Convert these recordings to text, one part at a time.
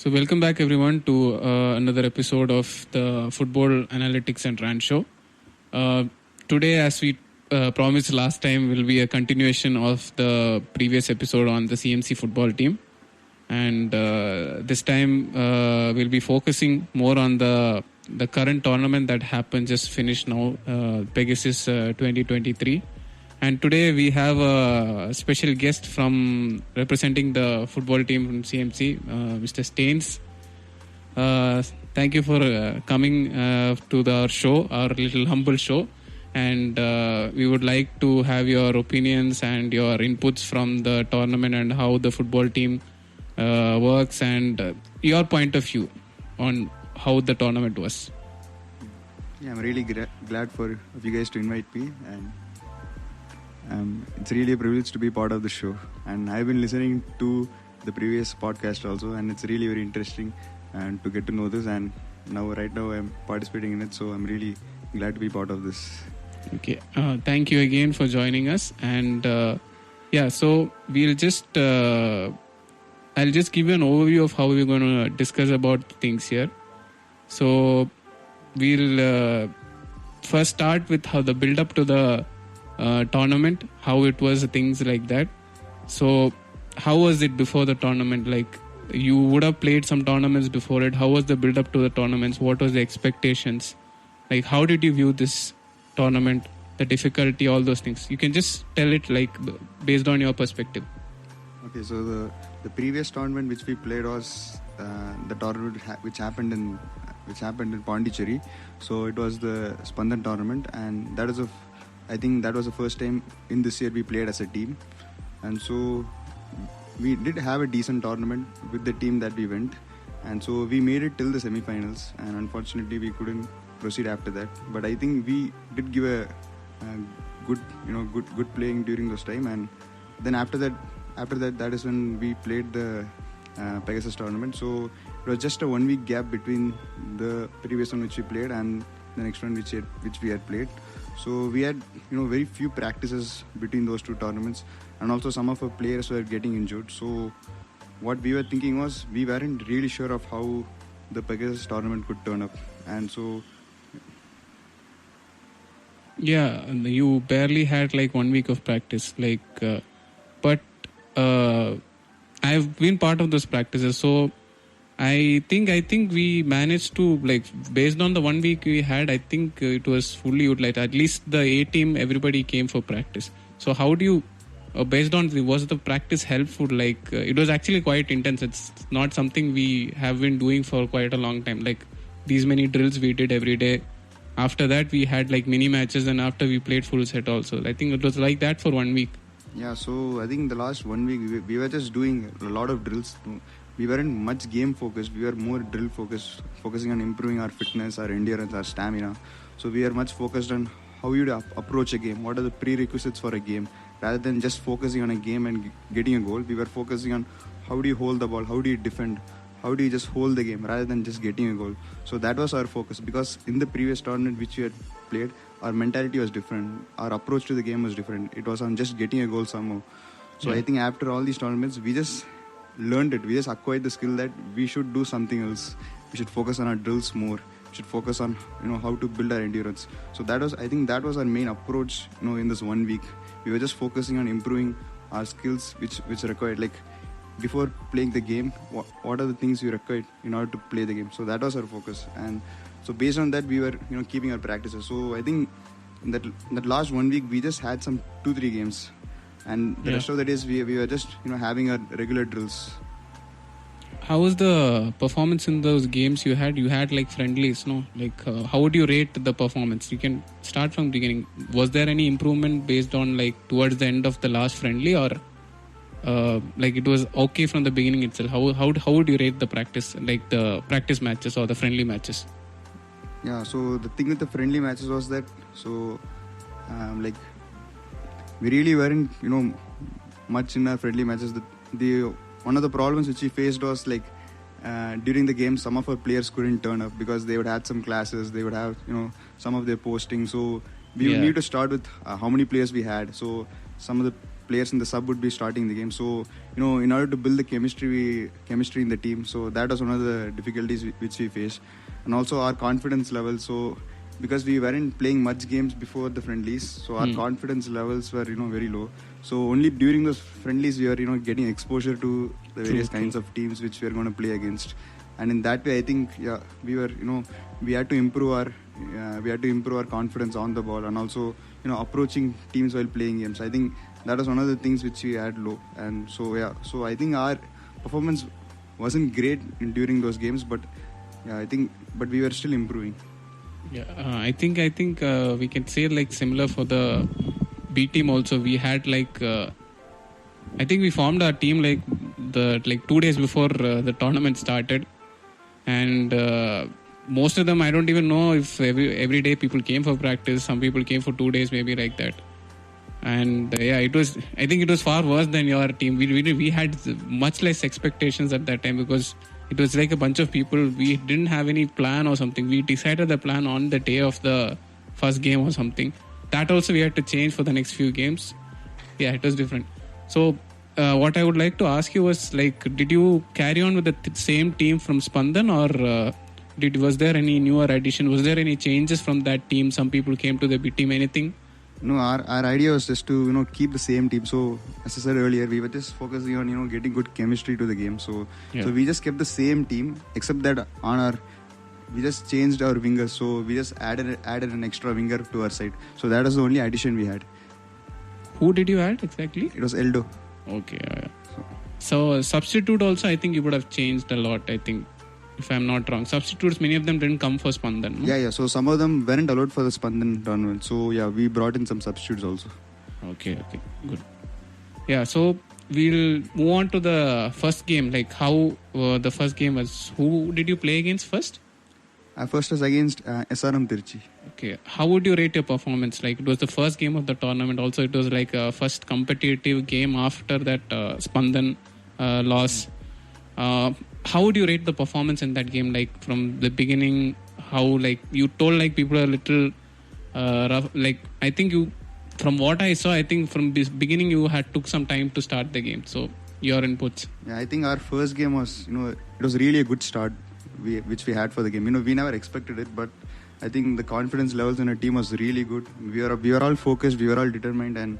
So welcome back everyone to another episode of the Football Analytics and Rant Show. Today, as we promised last time, will be a continuation of the previous episode on the CMC football team. And this time we'll be focusing more on the current tournament that happened, just finished now, PEGASUS 2023. And today we have a special guest from representing the football team from CMC, Mr. Staines. Thank you for coming to our show, our little humble show. And we would like to have your opinions and your inputs from the tournament and how the football team works and your point of view on how the tournament was. Yeah, I'm really glad for you guys to invite me, and it's really a privilege to be part of the show. And I've been listening to the previous podcast also, and it's really very interesting and to get to know this. And right now I'm participating in it, so I'm really glad to be part of this. Okay, thank you again for joining us. And so we'll just I'll just give you an overview of how we're going to discuss about things here. So we'll first start with how the build up to the tournament, how it was, things like that. So how was it before the tournament? Like, you would have played some tournaments before it. How was the build up to the tournaments? What was the expectations? Like, how did you view this tournament, the difficulty, all those things? You can just tell it like based on your perspective. Okay, so the previous tournament which we played was the tournament which happened in Pondicherry. So it was the Spandan tournament, and I think that was the first time in this year we played as a team. And so we did have a decent tournament with the team that we went, and so we made it till the semi-finals, and unfortunately we couldn't proceed after that. But I think we did give a good playing during those time. And then after that that is when we played the PEGASUS tournament. So it was just a 1 week gap between the previous one which we played and the next one which we had played. So we had very few practices between those two tournaments, and also some of our players were getting injured. So what we were thinking was, we weren't really sure of how the PEGASUS tournament could turn up. And so yeah, you barely had like 1 week of practice, but I've been part of those practices, so I think we managed to, like, based on the 1 week we had, I think it was fully utilized. At least the A team, everybody came for practice. So how do you, based on, was the practice helpful? Like, it was actually quite intense. It's not something we have been doing for quite a long time. Like, these many drills we did every day. After that we had like mini matches, and after we played full set also. I think it was like that for 1 week. Yeah, so I think the last 1 week we were just doing a lot of drills. We weren't much game focused. We were more drill focused, focusing on improving our fitness, our endurance, our stamina. So we are much focused on how you approach a game, what are the prerequisites for a game, rather than just focusing on a game and getting a goal. We were focusing on how do you hold the ball, how do you defend, how do you just hold the game rather than just getting a goal. So that was our focus, because in the previous tournament which we had played, our mentality was different, our approach to the game was different. It was on just getting a goal somehow. So I think after all these tournaments, we just learned it. We just acquired the skill that we should do something else. We should focus on our drills more. We should focus on how to build our endurance. So I think that was our main approach. In this 1 week, we were just focusing on improving our skills, which required, like, before playing the game, what are the things you required in order to play the game. So that was our focus, and so based on that we were keeping our practices. So I think that last 1 week we just had some 2-3 games, and the rest of the days we were just having our regular drills. How was the performance in those games you had? You had like friendlies, no? Like, how would you rate the performance? You can start from the beginning. Was there any improvement based on, like, towards the end of the last friendly, or like it was okay from the beginning itself? How would you rate the practice, like the practice matches or the friendly matches? Yeah, so the thing with the friendly matches was that, like, we really weren't much in our friendly matches. One of the problems which we faced was, like, during the game, some of our players couldn't turn up because they would have some classes, they would have some of their posting. So we need to start with how many players we had. So some of the players in the sub would be starting the game. So, in order to build the chemistry in the team, so that was one of the difficulties which we faced. And also our confidence level. So, because we weren't playing much games before the friendlies, so our confidence levels were, very low. So only during those friendlies we were, getting exposure to the various kinds of teams which we are going to play against. And in that way, I think, we were, we had to improve our confidence on the ball, and also, approaching teams while playing games. I think that was one of the things which we had low. And so I think our performance wasn't great during those games, but but we were still improving. Yeah, I think we can say like similar for the B team also. We had like I think we formed our team like 2 days before the tournament started, and most of them, I don't even know if every day people came for practice. Some people came for 2 days, maybe like that. And I think it was far worse than your team. We had much less expectations at that time, because it was like a bunch of people. We didn't have any plan or something. We decided the plan on the day of the first game or something. That also we had to change for the next few games. Yeah, it was different. So what I would like to ask you was, like, did you carry on with the same team from Spandan, or was there any newer addition? Was there any changes from that team? Some people came to the B team, anything? No, our idea was just to keep the same team. So as I said earlier, we were just focusing on getting good chemistry to the game. So we just kept the same team, except that we just changed our wingers. So we just added an extra winger to our side. So that was the only addition we had. Who did you add exactly? It was Eldo. Okay. So substitute also, I think you would have changed a lot, I think, if I'm not wrong. Substitutes, many of them didn't come for Spandan. No? Yeah. So some of them weren't allowed for the Spandan tournament. So we brought in some substitutes also. Okay, good. Yeah, so we'll move on to the first game. Like how the first game was. Who did you play against first? First was against SRM Tirchi. Okay, how would you rate your performance? Like, it was the first game of the tournament. Also, it was like a first competitive game after that Spandan loss. How would you rate the performance in that game? Like from the beginning, how, like, you told like people are a little rough. Like, I think from what I saw, I think from this beginning you took some time to start the game. So your inputs. Yeah, I think our first game was, it was really a good start which we had for the game. We never expected it, but I think the confidence levels in our team was really good. We were all focused, we were all determined, and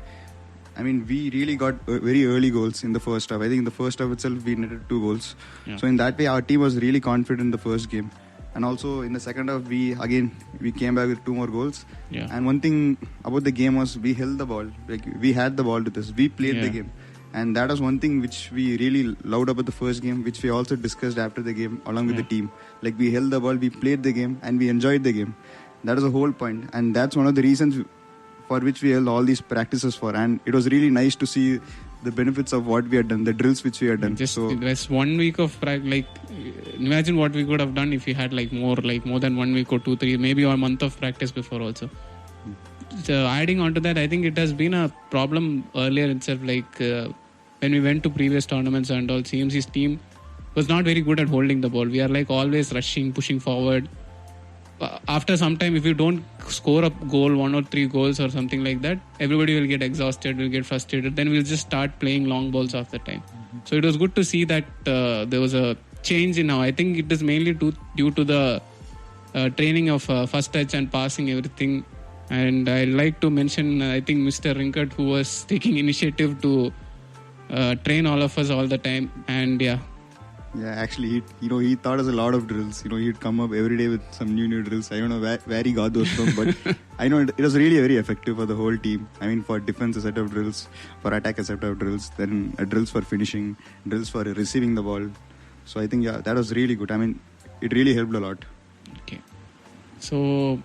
I mean, we really got very early goals in the first half. I think in the first half itself, we netted 2 goals. Yeah. So in that way, our team was really confident in the first game. And also in the second half, we came back with 2 more goals. Yeah. And one thing about the game was we held the ball. Like, we had the ball with us. We played the game. And that was one thing which we really loved about the first game, which we also discussed after the game along with the team. Like, we held the ball, we played the game, and we enjoyed the game. That was the whole point. And that's one of the reasons for which we held all these practices for. And it was really nice to see the benefits of what we had done, the drills which we had done. Just 1 week of practice. Like, imagine what we could have done if we had more than 1 week or 2, 3, maybe a month of practice before also. So adding on to that, I think it has been a problem earlier itself. When we went to previous tournaments and all, CMC's team was not very good at holding the ball. We are always rushing, pushing forward. After some time, if you don't score a goal, 1 or 3 goals or something like that, everybody will get exhausted, will get frustrated. Then we'll just start playing long balls after time. Mm-hmm. So it was good to see that there was a change in how. I think it is mainly due to the training of first touch and passing, everything. And I like to mention, I think Mr. Rinkert, who was taking initiative to train all of us all the time. And yeah, actually, he taught us a lot of drills. He'd come up every day with some new drills. I don't know where he got those from, but I know it was really very effective for the whole team. I mean, for defense, a set of drills, for attack, a set of drills, then drills for finishing, drills for receiving the ball. So I think, that was really good. I mean, it really helped a lot. Okay. So,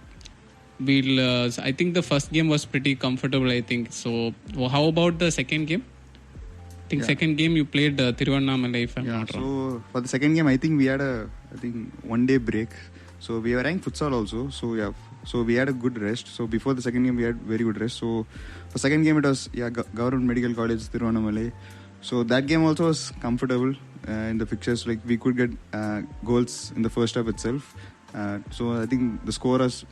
I think the first game was pretty comfortable, I think. So, how about the second game? I think second game you played Thiruvannamalai, if I'm not wrong. So for the second game, I think we had a 1 day break. So we were playing futsal also. So we had a good rest. So before the second game, we had very good rest. So for second game, it was Government Medical College Thiruvannamalai. So that game also was comfortable in the fixtures. Like, we could get goals in the first half itself. So I think the score was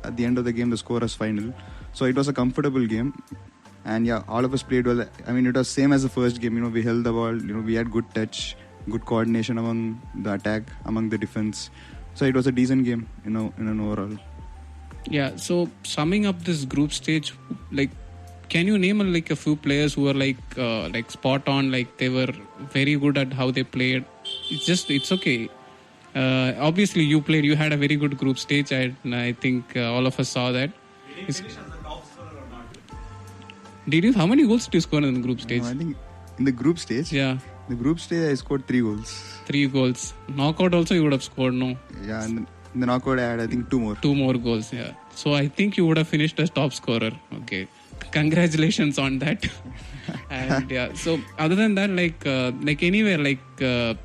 at the end of the game, the score was final. So it was a comfortable game. And yeah, all of us played well. I mean, it was same as the first game. We held the ball. We had good touch, good coordination among the attack, among the defense. So it was a decent game, in an overall. Yeah. So summing up this group stage, like, can you name like a few players who were like spot on, like they were very good at how they played? It's okay. Obviously, you had a very good group stage, and I think all of us saw that. Did he finish as the top scorer or not? Did you? How many goals did you score in the group stage? I think in the group stage. Yeah. The group stage, I scored 3 goals. 3 goals. Knockout also you would have scored, no? Yeah, and in the knockout I had, I think, 2 more. 2 more goals, yeah. So I think you would have finished as top scorer. Okay. Congratulations on that. And yeah, so other than that, like anywhere,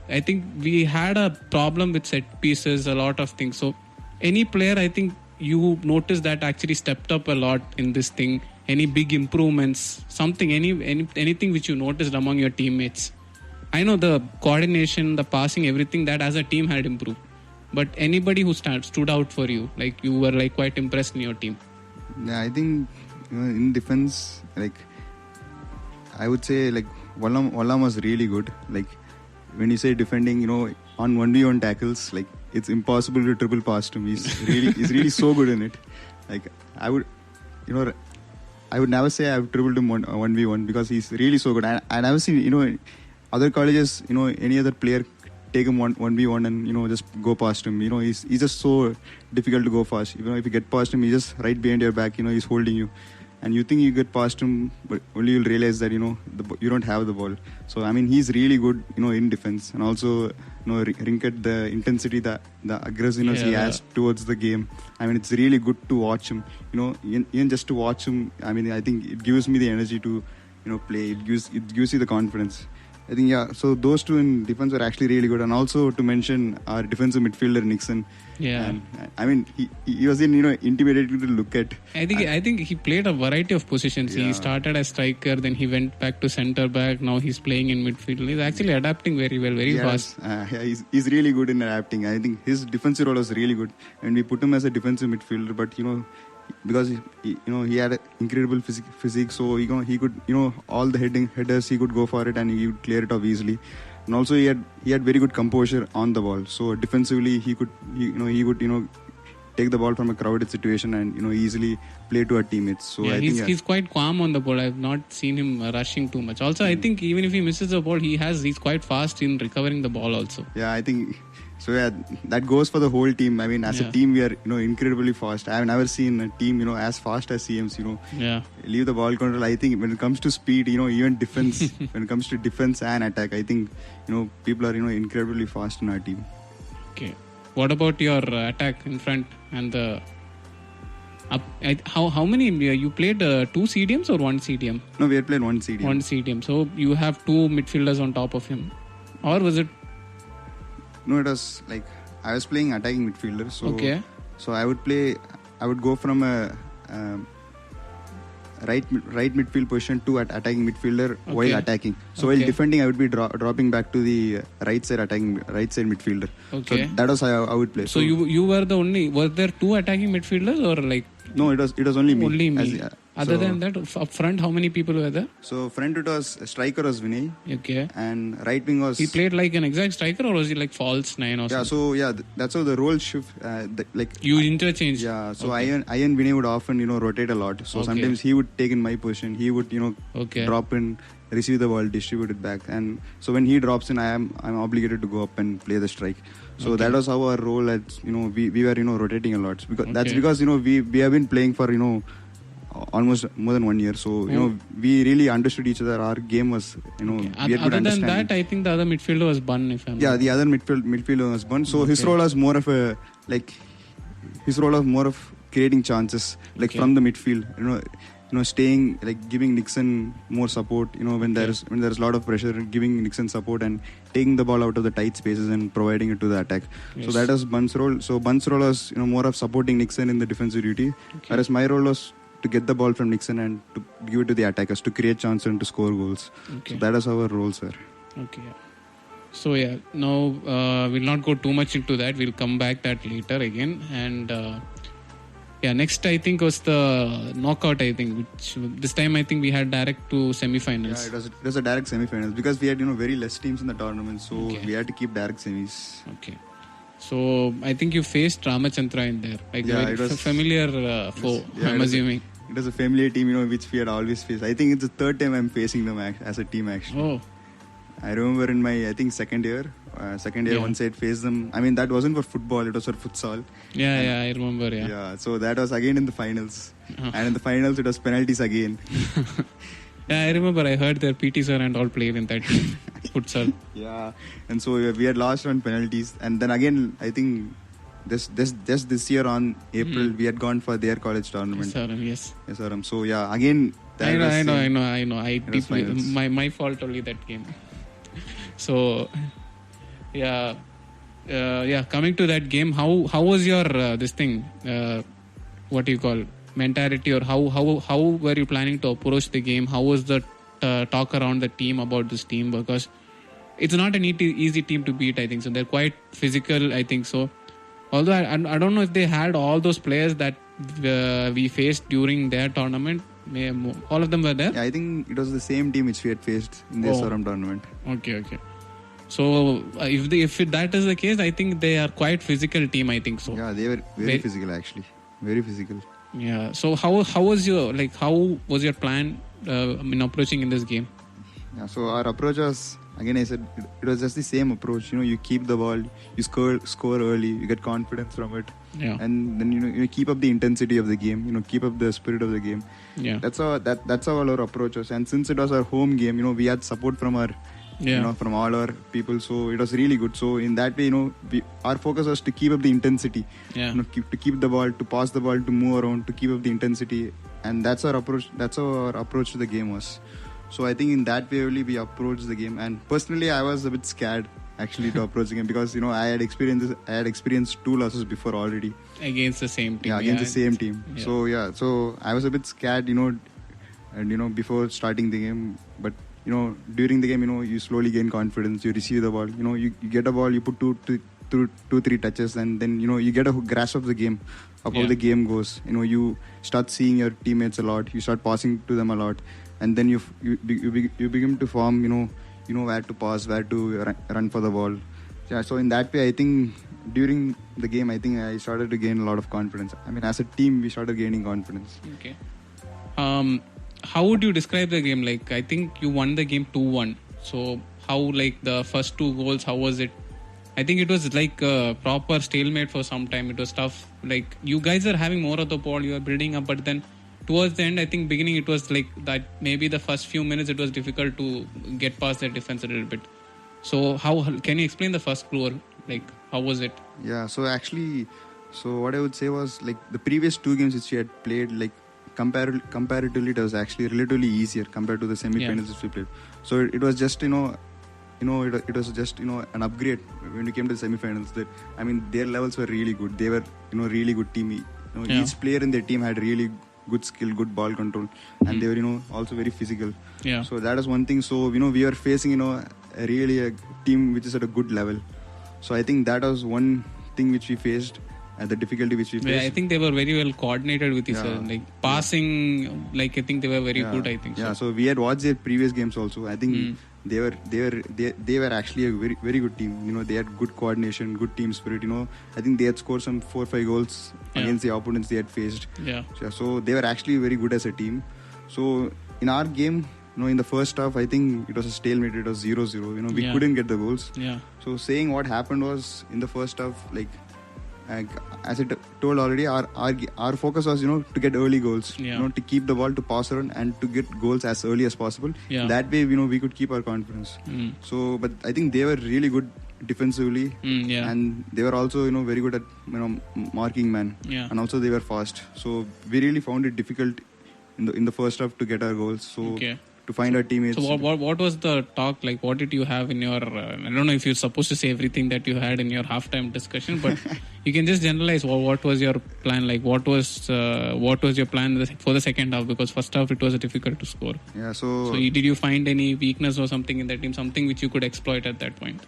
I think we had a problem with set pieces, a lot of things. So any player, I think you noticed that actually stepped up a lot in this thing. Any big improvements, something, anything which you noticed among your teammates? I know the coordination, the passing, everything that as a team had improved. But anybody who stood out for you, like you were like quite impressed in your team? Yeah, I think in defense, like I would say, like Wallam was really good. Like when you say defending, on 1v1 tackles, like it's impossible to triple past him. He's really so good in it. Like I would never say I've dribbled him 1v1 because he's really so good. I never seen other colleges, any other player take him 1v1 and just go past him. He's just so difficult to go fast. If you get past him, he's just right behind your back. He's holding you, and you think you get past him, but only you'll realize that you don't have the ball. So I mean, he's really good in defense, and also Rinket, the intensity, the aggressiveness he has towards the game. I mean, it's really good to watch him. Even just to watch him, I mean, I think it gives me the energy to play. It gives you the confidence. I think, yeah, so those two in defense were actually really good. And also to mention our defensive midfielder, Nixon. Yeah. And, I mean, he was intimidating to look at. I think he played a variety of positions. Yeah. He started as striker, then he went back to centre back. Now he's playing in midfield. He's actually adapting very well, very fast. He's really good in adapting. I think his defensive role was really good. And we put him as a defensive midfielder, but, because he had an incredible physique, so he could all the headers he could go for it and he would clear it off easily. And also he had very good composure on the ball, so defensively he could take the ball from a crowded situation and easily play to our teammates. So yeah, I think he's quite calm on the ball. I've not seen him rushing too much. Also, I think even if he misses the ball, he's quite fast in recovering the ball also. Yeah, I think. So yeah, that goes for the whole team. I mean, as a team, we are incredibly fast. I have never seen a team as fast as CMC. Leave the ball control. I think when it comes to speed, even defense, when it comes to defense and attack, I think people are incredibly fast in our team. Okay, what about your attack in front and the? How many you played? 2 CDMs or 1 CDM? No, we had played 1 CDM. 1 CDM. So you have 2 midfielders on top of him, or was it? No, it was like I was playing attacking midfielder. So okay. So I would go from a right midfield position to attacking midfielder while attacking. So while defending, I would be dropping back to the right side midfielder. Okay. So that was how I would play. So you were the only. Were there 2 attacking midfielders or like? No, it was only me. Only me. Other than that, up front, how many people were there? So front it was striker was Vinay. Okay. And right wing was. He played like an exact striker, or was he like false 9 or something? Yeah. So yeah, that's how the role shift. You interchange. Yeah. So I and Vinay would often rotate a lot. So sometimes he would take in my position. He would drop in, receive the ball, distribute it back, and so when he drops in, I'm obligated to go up and play the strike. So that was our role. At we were rotating a lot because we have been playing for almost more than 1 year. So we really understood each other. Our game was Other than that, I think the other midfielder was Bun. If I'm the other midfielder was Bun. So his role was more of creating chances from the midfield. Staying giving Nixon more support. When there's a lot of pressure, giving Nixon support and taking the ball out of the tight spaces and providing it to the attack. Yes. So that was Bun's role. So Bun's role was more of supporting Nixon in the defensive duty, whereas my role was to get the ball from Nixon and to give it to the attackers to create chances and to score goals. Okay. So that is our roles were. Okay. So yeah, now we'll not go too much into that. We'll come back that later again. And Yeah, next I think was the knockout. I think which this time I think we had direct to semi-finals. Yeah, it was a direct semi-finals because we had very less teams in the tournament, so we had to keep direct semis. Okay. So I think you faced Ramachandra in there, like it was familiar foe. I'm assuming it was a familiar team, which we had always faced. I think it's the third time I'm facing them as a team actually. Oh. I remember in my second year once I had faced them. I mean that wasn't for football; it was for futsal. Yeah, I remember. Yeah. So that was again in the finals, and in the finals it was penalties again. Yeah, I remember. I heard their PT sir and all played in that futsal. Yeah, and so we had lost on penalties, and then again I think this year on April we had gone for their college tournament. Yes. So yeah, again. I know. I deeply my fault only that game. So yeah. Coming to that game, how was your this thing? What do you call mentality, or how were you planning to approach the game? How was the talk around the team about this team? Because it's not an easy team to beat. I think so. They're quite physical. I think so. Although I don't know if they had all those players that we faced during their tournament. All of them were there? Yeah, I think it was the same team which we had faced in the SRM tournament. Okay. So if that is the case, I think they are quite physical team. I think so. Yeah, they were very physical actually. Very physical. Yeah. So how was your plan in approaching in this game? Yeah. So our approach was, again I said, it was just the same approach. You keep the ball, you score early, you get confidence from it. Yeah. And then you keep up the intensity of the game. Keep up the spirit of the game. Yeah. That's how our approach was. And since it was our home game, we had support from our from all our people, so it was really good. So in that way, our focus was to keep up the intensity. Yeah. To keep the ball, to pass the ball, to move around, to keep up the intensity, and that's our approach. That's how our approach to the game was. So I think in that way only we approached the game. And personally, I was a bit scared actually to approach the game because I had experienced 2 losses before already against the same team. Yeah, against the same team. Yeah. So I was a bit scared, and before starting the game, but. During the game, you slowly gain confidence. You receive the ball. You get a ball. You put two, 3 touches, and then you get a grasp of the game, of how the game goes. You start seeing your teammates a lot. You start passing to them a lot, and then you begin to form. Where to pass, where to run for the ball. Yeah. So in that way, I think during the game, I think I started to gain a lot of confidence. I mean, as a team, we started gaining confidence. Okay. How would you describe the game? Like, I think you won the game 2-1. So how, the first 2 goals, how was it? I think it was like a proper stalemate for some time. It was tough. Like, you guys are having more of the ball, you are building up, but then towards the end, I think beginning it was like that. Maybe the first few minutes it was difficult to get past the defense a little bit. So how can you explain the first goal? Like, how was it? Yeah. So actually, what I would say was the previous 2 games which we had played, comparatively it was actually relatively easier compared to the semi-finals which we played. So it was just it was just an upgrade when we came to the semi-finals. That I mean, their levels were really good. They were really good team. Each player in their team had really good skill, good ball control, and they were also very physical. Yeah. So that is one thing. So we are facing a team which is at a good level. So I think that was one thing which we faced. The difficulty which we faced. Yeah, I think they were very well coordinated with each other. Like passing, I think they were very good. I think. Yeah, so we had watched their previous games also. I think they were actually a very very good team. They had good coordination, good team spirit. I think they had scored some 4 or 5 goals against the opponents they had faced. Yeah. So they were actually very good as a team. So in our game, in the first half, I think it was a stalemate. It was 0-0. We couldn't get the goals. Yeah. So saying what happened was in the first half, as I told already, our focus was to get early goals, to keep the ball, to pass around, and to get goals as early as possible. That way, we could keep our confidence. So, but I think they were really good defensively, and they were also very good at marking man, and also they were fast. So we really found it difficult in the first half to get our goals. So. To find our teammates. So what was the talk like? What did you have in your? I don't know if you're supposed to say everything that you had in your halftime discussion, but you can just generalize. What was your plan like? What was your plan for the second half? Because first half it was difficult to score. Yeah. So did you find any weakness or something in that team? Something which you could exploit at that point?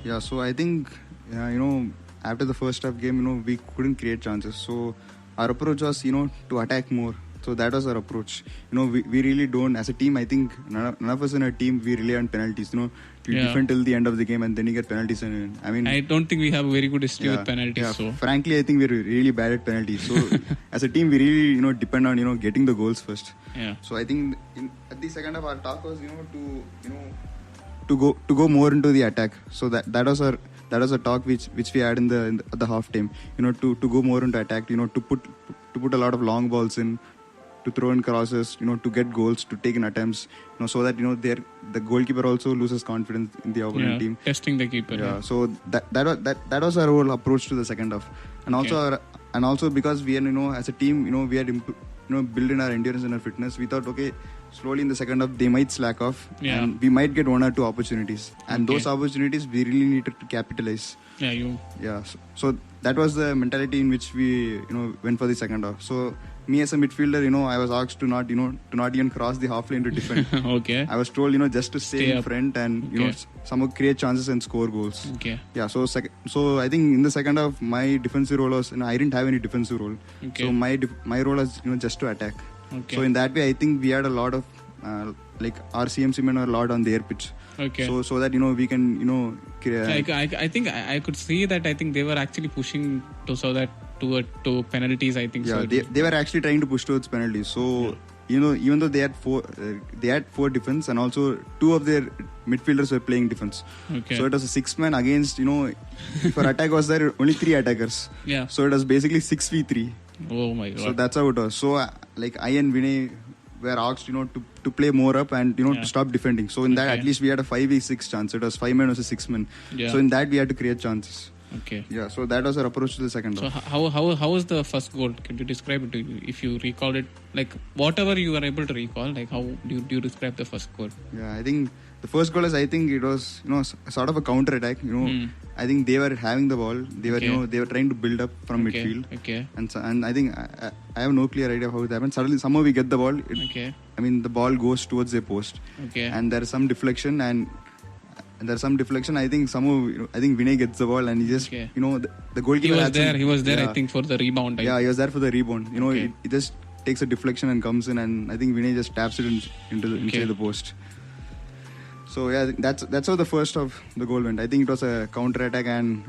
Yeah. So I think after the first half game, we couldn't create chances. So our approach was, to attack more. So that was our approach. We really don't, as a team, I think none of us in our team, we rely on penalties. You defend till the end of the game and then you get penalties. And I don't think we have a very good history with penalties. Yeah, so frankly, I think we're really bad at penalties. So as a team, we really, depend on, getting the goals first. Yeah. So I think at the second half, our talk was, to go more into the attack. So that was a talk which we had at the half time. To go more into attack. To put a lot of long balls in, to throw in crosses. To get goals, to take in attempts. So that the goalkeeper also loses confidence in the opponent team. Testing the keeper. Yeah. So that was our whole approach to the second half. And also because we are as a team we had built in our endurance and our fitness. We thought slowly in the second half they might slack off and we might get 1 or 2 opportunities, and those opportunities we really needed to capitalize. So that was the mentality in which we went for the second half. So me as a midfielder, I was asked to not even cross the half lane to defend. Okay. I was told just to stay in front and somehow create chances and score goals. Okay. Yeah. So I think in the second half my defensive role was I didn't have any defensive role. Okay. So my role was just to attack. Okay. So in that way I think we had a lot of our CMC men were a lot on their pitch. Okay. So that we can I think I could see that. I think they were actually pushing to penalties. I think. Yeah, so. they were actually trying to push towards penalties. So even though they had four defense and also 2 of their midfielders were playing defense. Okay. So it was a 6-man against if our attack was there only 3 attackers. Yeah. So it was basically 6v3. Oh my god. So that's how it was. So I and Vinay were asked to play more up and to stop defending. So in that at least we had a 5v6 chance. It was 5 men versus 6 men. Yeah. So in that we had to create chances. Okay. Yeah. So that was our approach to the second half. So how was the first goal? Can you describe it if you recall it? Like whatever you were able to recall. Like how do you describe the first goal? Yeah, I think the first goal I think it was sort of a counter attack. I think they were having the ball. They were they were trying to build up from midfield. Okay. And I think I have no clear idea how it happened. Suddenly somehow we get the ball. The ball goes towards their post. Okay. And there is some deflection and there's some deflection. I think somehow Vinay gets the ball and he just the goalkeeper. He was there. I think for the rebound. He was there for the rebound. It just takes a deflection and comes in, and I think Vinay just taps it into the post. So yeah, that's how the first of the goal went. I think it was a counter attack and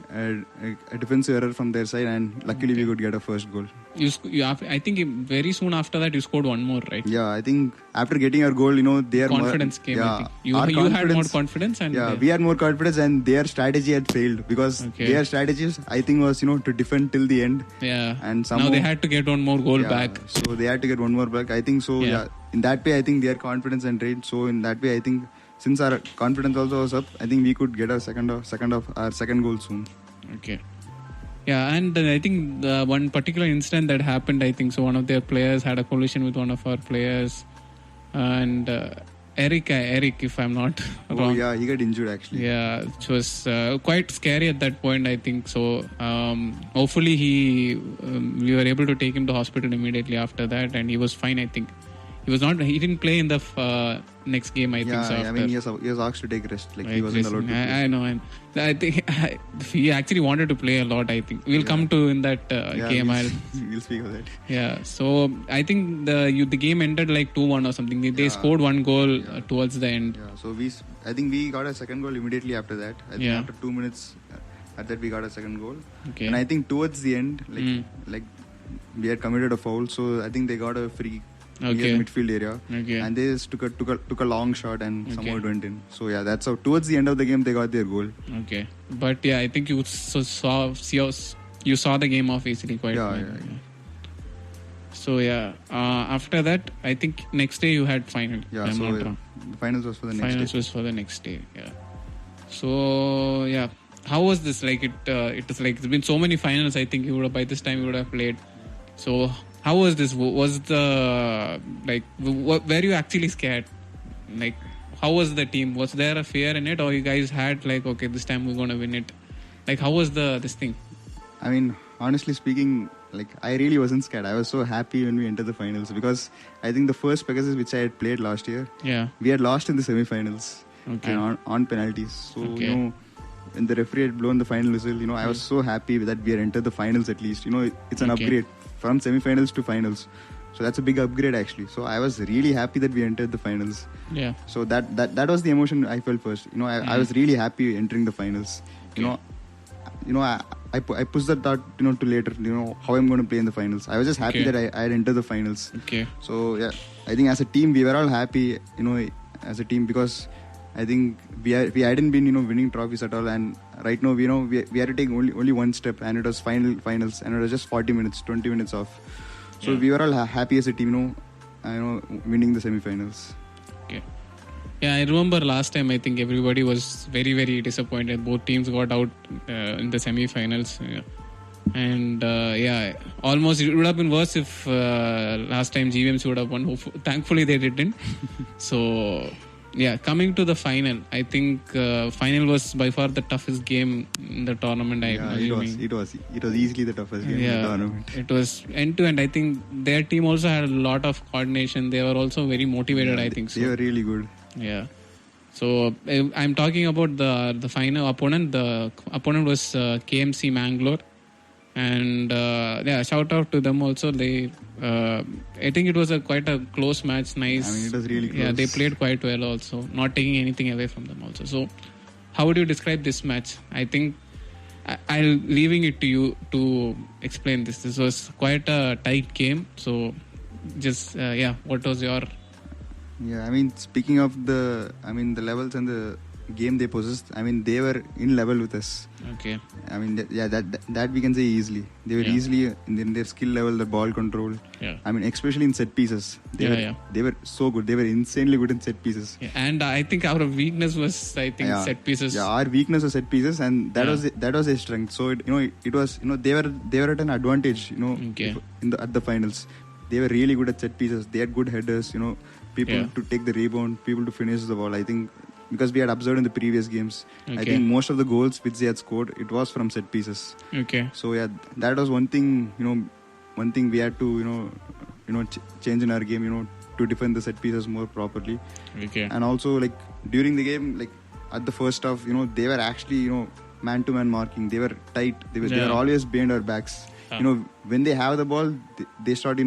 a defensive error from their side, and luckily we could get a first goal. I think very soon after that you scored one more, right? Yeah, I think after getting our goal, their confidence came. Yeah, I think you had more confidence, and we had more confidence, and their strategy had failed because their strategies I think was to defend till the end. Yeah, and somehow, now they had to get one more goal back. So they had to get one more back. I think so. Yeah, in that way I think their confidence and rate. So in that way I think, since our confidence also was up, I think we could get our second goal soon. Okay. Yeah, and I think one particular incident that happened, I think so one of their players had a collision with one of our players, and Eric, if I'm not wrong. Oh yeah, he got injured actually. Yeah, which was quite scary at that point, I think so. Hopefully we were able to take him to hospital immediately after that, and he was fine, I think. He didn't play in the next game, I think so. I mean, he was asked to take rest. He wasn't allowed to play. I know. And I think he actually wanted to play a lot, I think. We'll come to in that game. We'll speak of that. Yeah. So I think the game ended like 2-1 or something. They scored one goal towards the end. Yeah. So I think we got a second goal immediately after that. I think after 2 minutes at that we got a second goal. Okay. And I think towards the end, like we had committed a foul. So I think they got a free near the midfield area, and they just took a long shot and somehow it went in. So yeah, that's how towards the end of the game they got their goal. Okay, but yeah, I think you saw the game off easily quite well. Yeah. So yeah, after that, I think next day you had final. Yeah, so the finals was for the next day. Finals was for the next day. Yeah. So yeah, how was this? Like it was like there's been so many finals. I think by this time you would have played. So. How was this? Was the were you actually scared? Like, how was the team? Was there a fear in it, or you guys had okay, this time we're gonna win it? Like, how was this thing? I mean, honestly speaking, I really wasn't scared. I was so happy when we entered the finals because I think the first Pegasus which I had played last year, we had lost in the semi-finals and on penalties. So when the referee had blown the final whistle, I was so happy that we had entered the finals at least. It's an upgrade from semi-finals to finals. So that's a big upgrade actually. So I was really happy that we entered the finals. Yeah. So that was the emotion I felt first. I was really happy entering the finals. I pushed that thought to later. How I'm going to play in the finals. I was just happy that I had entered the finals. Okay. So yeah, I think as a team we were all happy. As a team, because I think we hadn't been winning trophies at all, and right now we had to take only one step, and it was finals, and it was just 20 minutes off. So we were all happy as a team, winning the semi-finals. Okay. Yeah, I remember last time I think everybody was very, very disappointed. Both teams got out in the semi-finals. Yeah. And almost it would have been worse if last time GVMC would have won. Thankfully they didn't. So yeah, coming to the final, I think final was by far the toughest game in the tournament. It was easily the toughest game in the tournament. It was end to end. I think their team also had a lot of coordination. They were also very motivated. I think so. They were really good. Yeah. So I'm talking about the final opponent. The opponent was KMC Mangalore, and shout out to them also. They I think it was quite a close match. Nice. I mean, it was really close. Yeah, they played quite well also, not taking anything away from them also. So how would you describe this match? I think I'll leaving it to you to explain this. This was quite a tight game. So just what was your... Yeah, I mean, speaking of the levels and the game they possessed, I mean, they were in level with us. Okay. I mean, that we can say easily. They were easily in their skill level, the ball control. Yeah. I mean, especially in set pieces. They were so good. They were insanely good in set pieces. Yeah. And I think our weakness was, set pieces. Yeah, our weakness was set pieces, and that was their strength. So it was they were at an advantage. At the finals, they were really good at set pieces. They had good headers. People to take the rebound, people to finish the ball. I think because we had observed in the previous games, I think most of the goals which they had scored, it was from set pieces. Okay. So yeah, that was one thing. One thing we had to change in our game. To defend the set pieces more properly. Okay. And also during the game, at the first half, they were actually man-to-man marking. They were tight. They were always behind our backs. When they have the ball, they start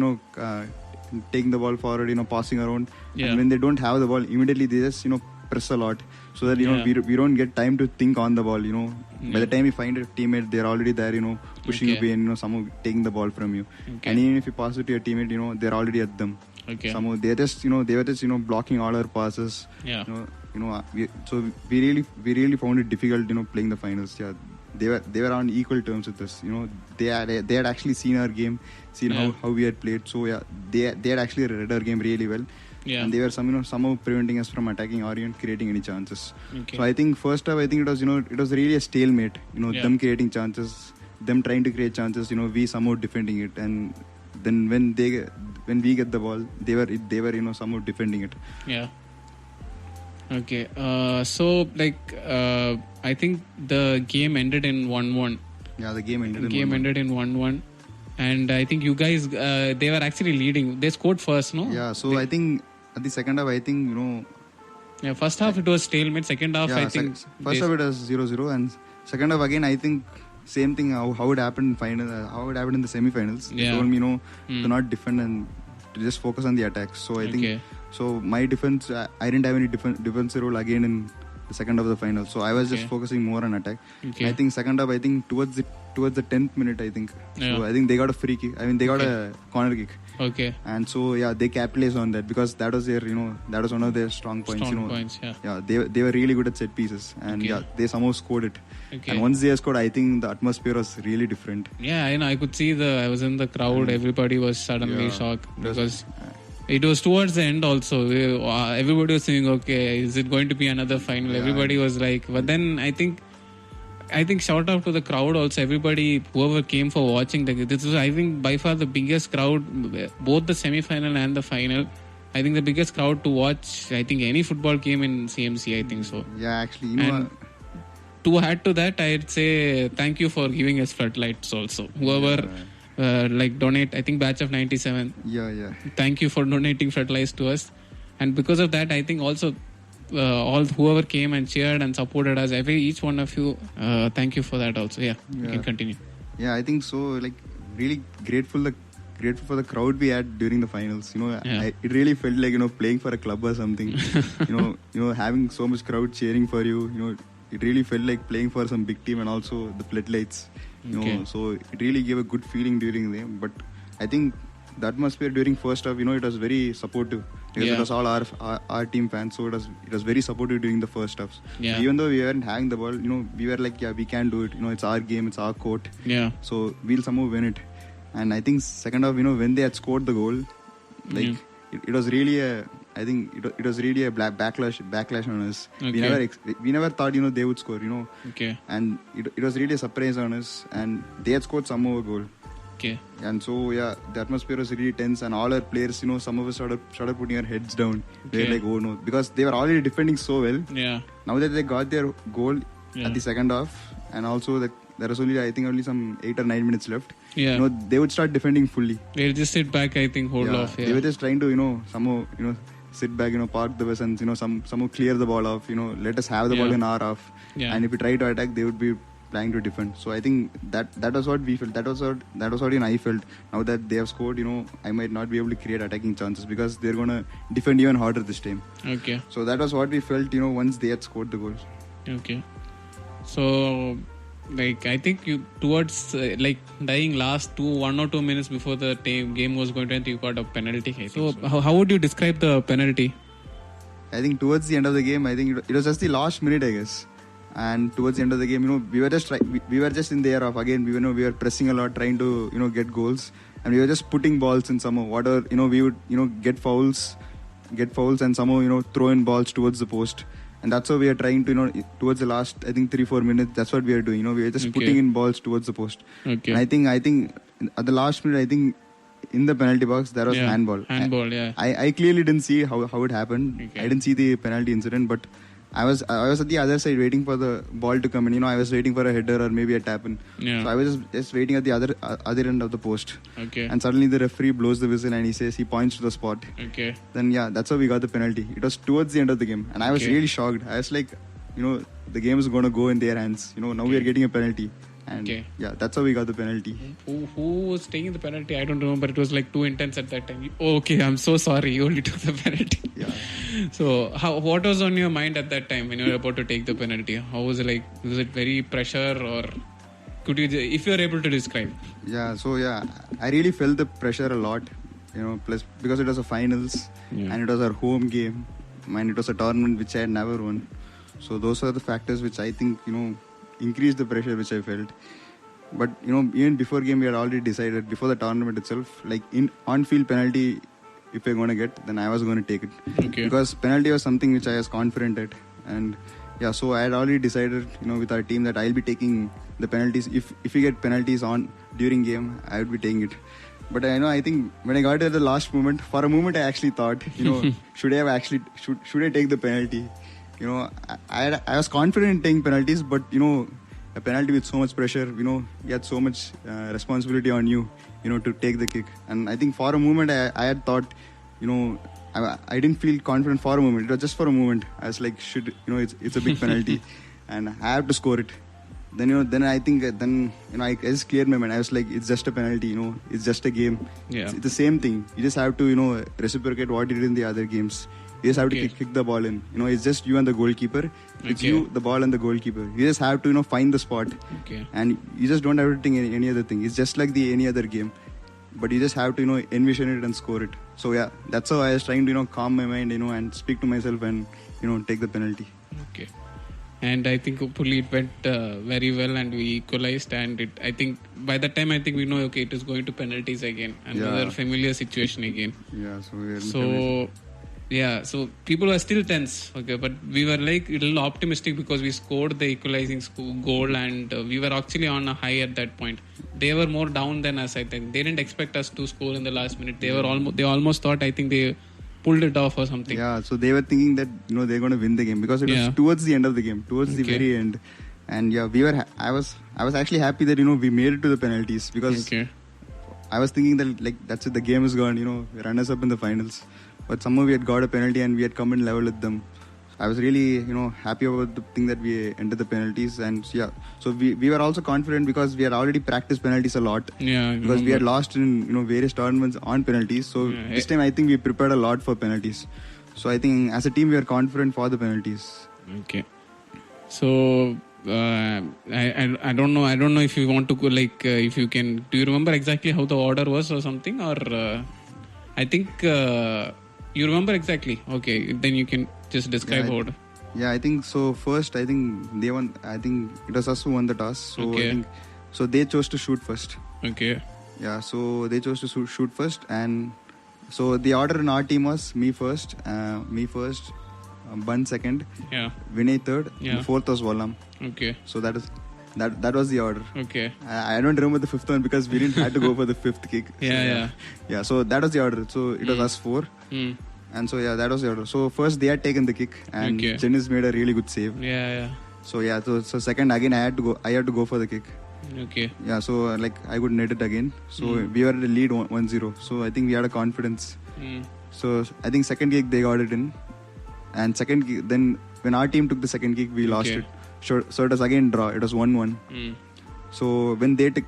taking the ball forward, passing around. Yeah. And when they don't have the ball, immediately they just press a lot, so that we don't get time to think on the ball. By the time you find a teammate, they're already there, pushing away and somehow taking the ball from you. Okay. And even if you pass it to your teammate, they're already at them. Okay. Somehow they were just blocking all our passes. Yeah. So we really found it difficult playing the finals. Yeah. They were on equal terms with us. They had actually seen our game, seen how we had played. So yeah, they had actually read our game really well. Yeah. And they were somehow preventing us from attacking or even creating any chances. Okay. So I think first half, it was really a stalemate. Them creating chances, them trying to create chances. We somehow defending it, and then when we get the ball, they were somewhat defending it. Yeah. Okay. So I think the game ended in 1-1. Yeah, the game ended. Ended in 1-1, and I think you guys they were actually leading. They scored first, no? Yeah. So I think at the second half, I think Yeah. First half it was stalemate. Second half, I think first half it was 0-0, and second half again I think. Same thing how it happened in final, how it happened in the semi-finals. They told me to not defend and to just focus on the attacks. So I think my defense, I didn't have any defensive role again in the second half of the final. So I was just focusing more on attack. Okay. I think second half, I think towards the 10th minute, I think. Yeah. So I think they got a free kick. I mean they got a corner kick. Okay. And so they capitalized on that because that was their that was one of their strong points. Yeah, they were really good at set pieces, and they somehow scored it. Okay. And once they scored, I think the atmosphere was really different. Yeah, I could see I was in the crowd. Everybody was suddenly shocked because it was towards the end also. Everybody was saying, okay, is it going to be another final? Yeah. Everybody was like, but then I think shout out to the crowd also. Everybody, whoever came for watching, this was, I think, by far the biggest crowd, both the semi-final and the final. I think the biggest crowd to watch, I think, any football game in CMC, I think so. Yeah, actually, to add to that, I'd say thank you for giving us floodlights also. Whoever donate, I think batch of 97. Yeah. Thank you for donating floodlights to us. And because of that, I think also all whoever came and cheered and supported us, each one of you, thank you for that also. Yeah, you can continue. Yeah, I think so. Really grateful that grateful for the crowd we had during the finals. It really felt like playing for a club or something. Having so much crowd cheering for you. It really felt like playing for some big team, and also the floodlights. So it really gave a good feeling during the game. But I think the atmosphere during first half, it was very supportive. Because it was all our team fans, so it was very supportive during the first halves. Yeah. So even though we weren't having the ball, we were like, we can do it. It's our game, it's our court. Yeah. So we'll somehow win it. And I think second half, when they had scored the goal, like it was really it was really a backlash on us. Okay. We never thought they would score. Okay. And it was really a surprise on us. And they had scored somehow a goal. Okay. And so the atmosphere was really tense, and all our players, some of us started putting our heads down. They were like, oh no, because they were already defending so well. Yeah. Now that they got their goal at the second half, and also that there was only some 8 or 9 minutes left. Yeah. They would start defending fully. They'll just sit back, I think, hold off. Yeah. They were just trying to somehow sit back, park the vessels, somehow clear the ball off. Let us have the ball in our half. Yeah. And if we try to attack, they would be trying to defend. So I think that was what we felt. That was what even I felt. Now that they have scored, I might not be able to create attacking chances because they're gonna defend even harder this time. Okay. So that was what we felt, once they had scored the goal. Okay. So, I think you towards dying last 1 or 2 minutes before the game was going to end, you got a penalty. So how would you describe the penalty? I think towards the end of the game, I think it was just the last minute, I guess. And towards the end of the game, we were just in the air off again. We were pressing a lot, trying to get goals, and we were just putting balls in somehow. We would get fouls, and somehow throw in balls towards the post, and that's how we are trying to towards the last 3-4 minutes. That's what we are doing. We are just putting in balls towards the post. Okay. And I think at the last minute, I think in the penalty box there was handball. Yeah. I clearly didn't see how it happened. Okay. I didn't see the penalty incident, but I was at the other side waiting for the ball to come in. I was waiting for a header or maybe a tap in. Yeah. So I was just waiting at the other end of the post. Okay. And suddenly the referee blows the whistle and he points to the spot. Okay. Then that's how we got the penalty. It was towards the end of the game, and I was really shocked. I was like, the game is going to go in their hands. Now we are getting a penalty. And that's how we got the penalty. Who was taking the penalty? I don't remember. It was too intense at that time. Okay, I'm so sorry. You only took the penalty. Yeah. So, what was on your mind at that time when you were about to take the penalty? How was it Was it very pressure, or could you, if you are able to describe? Yeah. So I really felt the pressure a lot. Plus because it was a finals and it was our home game, and it was a tournament which I had never won. So those are the factors which I think increased the pressure which I felt. But even before game we had already decided, before the tournament itself, in on-field penalty, if we're going to get, then I was going to take it. Okay. Because penalty was something which I was confident at, and so I had already decided with our team that I'll be taking the penalties. If we get penalties on during game, I would be taking it. But I think when I got to the last moment, for a moment I actually thought, should I take the penalty? I was confident in taking penalties, but a penalty with so much pressure, you had so much responsibility on you, to take the kick. And I think for a moment I had thought, I didn't feel confident for a moment. It was just for a moment. I was like, it's a big penalty, and I have to score it. Then I think I just cleared my mind. I was like, it's just a penalty, it's just a game. Yeah. It's the same thing. You just have to reciprocate what you did in the other games. You just have to kick the ball in. It's just you and the goalkeeper. It's you, the ball, and the goalkeeper. You just have to find the spot. Okay. And you just don't have to think any other thing. It's just like any other game, but you just have to envision it and score it. So that's how I was trying to calm my mind, and speak to myself and take the penalty. Okay. And I think hopefully it went very well, and we equalized. And I think by that time, we know, it is going to penalties again. Another familiar situation again. Yeah, so people were still tense. Okay, but we were a little optimistic because we scored the equalizing goal, and we were actually on a high at that point. They were more down than us, I think. They didn't expect us to score in the last minute. They almost thought, I think they pulled it off or something. Yeah, so they were thinking that they're going to win the game because it was towards the end of the game, towards the very end. And I was actually happy that we made it to the penalties, because I was thinking that that's it, the game is gone, runners up in the finals. But somehow we had got a penalty and we had come in level with them. I was really, happy about the thing that we entered the penalties. And yeah, so we were also confident because we had already practiced penalties a lot. Yeah, I Because we had remember. lost in, various tournaments on penalties. So Yeah, this time I think we prepared a lot for penalties. So I think as a team we are confident for the penalties. Okay. So I don't know. I don't know if you want to go if you can. Do you remember exactly how the order was or something? Or I think you remember exactly. Okay, then you can just describe order. Yeah, I think so. First, I think they won. I think it was us who won the toss. So Okay. I think so. They chose to shoot first. Okay. Yeah, so they chose to shoot first, and so the order in our team was me first, Bun second, Yeah. Vinay third, Yeah. and fourth was Wallam. Okay. So that was the order. Okay. I don't remember the fifth one because we didn't have to go for the fifth kick. So, Yeah. yeah. So that was the order. So it was us four, Mm. and so yeah, that was the order. So first they had taken the kick, and Okay. Janice made a really good save. Yeah. So yeah, so second again I had to go for the kick. Okay. Yeah, so I could net it again. So we were in the lead 1-0. So I think we had a confidence. Mm. So I think second kick they got it in, and second kick, then when our team took the second kick we lost Okay. it. So it was again draw. It was 1-1. Mm. So when they took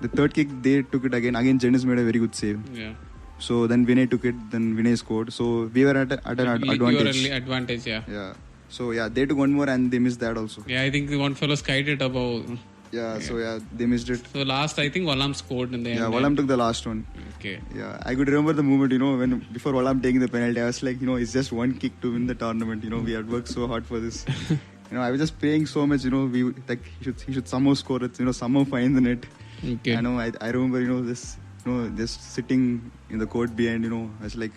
the third kick, they took it again. Again Janice made a very good save. Yeah. So then Vinay took it. Then Vinay scored. So we were at an advantage. You were advantage. Yeah. Yeah. So yeah, they took one more and they missed that also. Yeah. I think the one fellow skied it above. Yeah. So yeah, they missed it. So last, I think Wallam scored in the end. Yeah, Wallam took the last one. Okay. Yeah, I could remember the moment, when before Wallam taking the penalty, I was like, it's just one kick to win the tournament. We had worked so hard for this. I was just praying so much. He should somehow score it. Somehow find the net. Okay. I remember, just sitting in the court behind. I was like,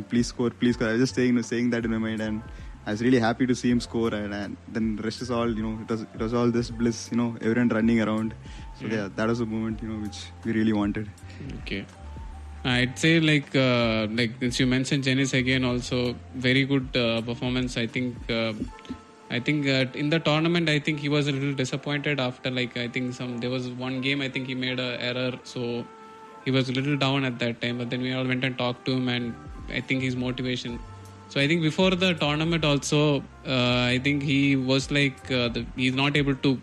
please score, please score. I was just saying that in my mind, and I was really happy to see him score. And then the rest is all, it was all this bliss. Everyone running around. So yeah, that was a moment, which we really wanted. Okay. I'd say since you mentioned Janice again, also very good performance. I think in the tournament, I think he was a little disappointed after there was one game I think he made a error, so he was a little down at that time. But then we all went and talked to him, and I think his motivation. So I think before the tournament also, I think he was he's not able to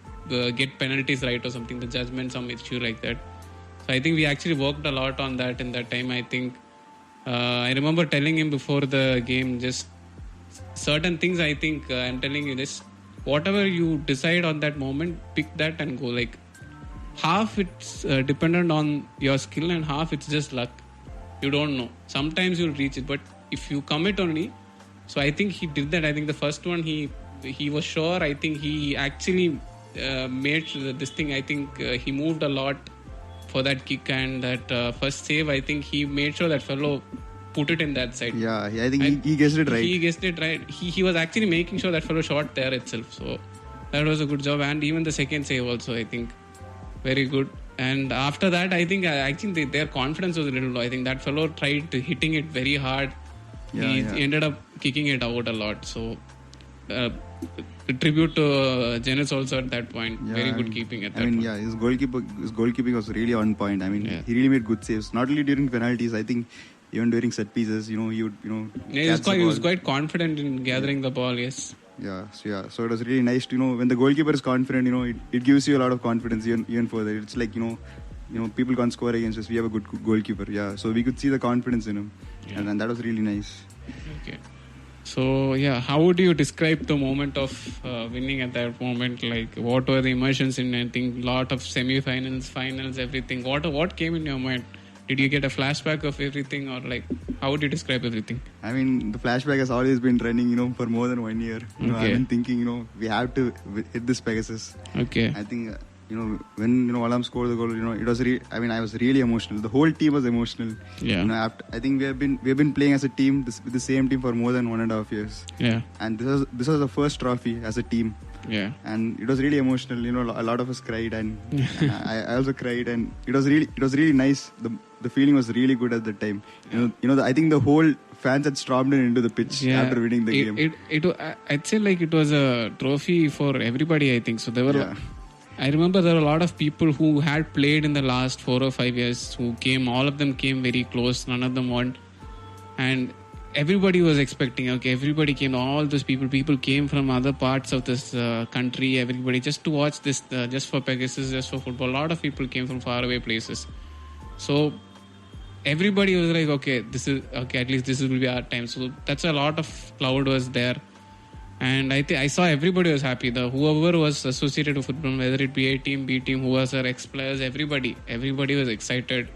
get penalties right or something. The judgment, some issue like that. So I think we actually worked a lot on that in that time. I think I remember telling him before the game just certain things. I think I'm telling you this: whatever you decide on that moment, pick that and go. Half it's dependent on your skill and half it's just luck. You don't know. Sometimes you'll reach it, but if you commit only. So I think he did that. I think the first one he was sure. I think he actually made this thing. I think he moved a lot for that kick and that first save. I think he made sure that fellow put it in that side. Yeah, I think he guessed it right. He guessed it right. He was actually making sure that fellow shot there itself. So that was a good job. And even the second save also, I think, very good. And after that, I think their confidence was a little low. I think that fellow tried hitting it very hard. He ended up kicking it out a lot. So tribute to Janice also at that point. Very good keeping at that point. His goalkeeping was really on point. He really made good saves. Not only during penalties, I think even during set pieces, he would, he was quite confident in gathering the ball. Yes. Yeah. So it was really nice to, when the goalkeeper is confident, it gives you a lot of confidence even further. It's like, people can't score against us. We have a good goalkeeper. Yeah. So we could see the confidence in him. Yeah. And that was really nice. Okay. So, how would you describe the moment of winning at that moment? What were the emotions in, I think, lot of semi-finals, finals, everything? What came in your mind? Did you get a flashback of everything, or how would you describe everything? The flashback has always been running, for more than 1 year. I've been thinking, we have to hit this Pegasus. Okay. I think, when, Wallam scored the goal, it was I was really emotional. The whole team was emotional. Yeah. I think we have been playing as a team, with the same team for more than 1.5 years. Yeah. And this was the first trophy as a team. Yeah. And it was really emotional. A lot of us cried, and I also cried, and it was really nice. The feeling was really good at the time. I think the whole fans had stormed into the pitch after winning the game. I'd say it was a trophy for everybody. I think so. There were. I remember there were a lot of people who had played in the last 4 or 5 years who came. All of them came very close. None of them won, and everybody was expecting, okay, everybody came, all those people came from other parts of this country, everybody just to watch this, just for Pegasus, just for football. A lot of people came from faraway places. So everybody was like, okay, at least this will be our time. So that's a lot of cloud was there. And I saw everybody was happy. Whoever was associated with football, whether it be A team, B team, who was our ex-players, everybody was excited.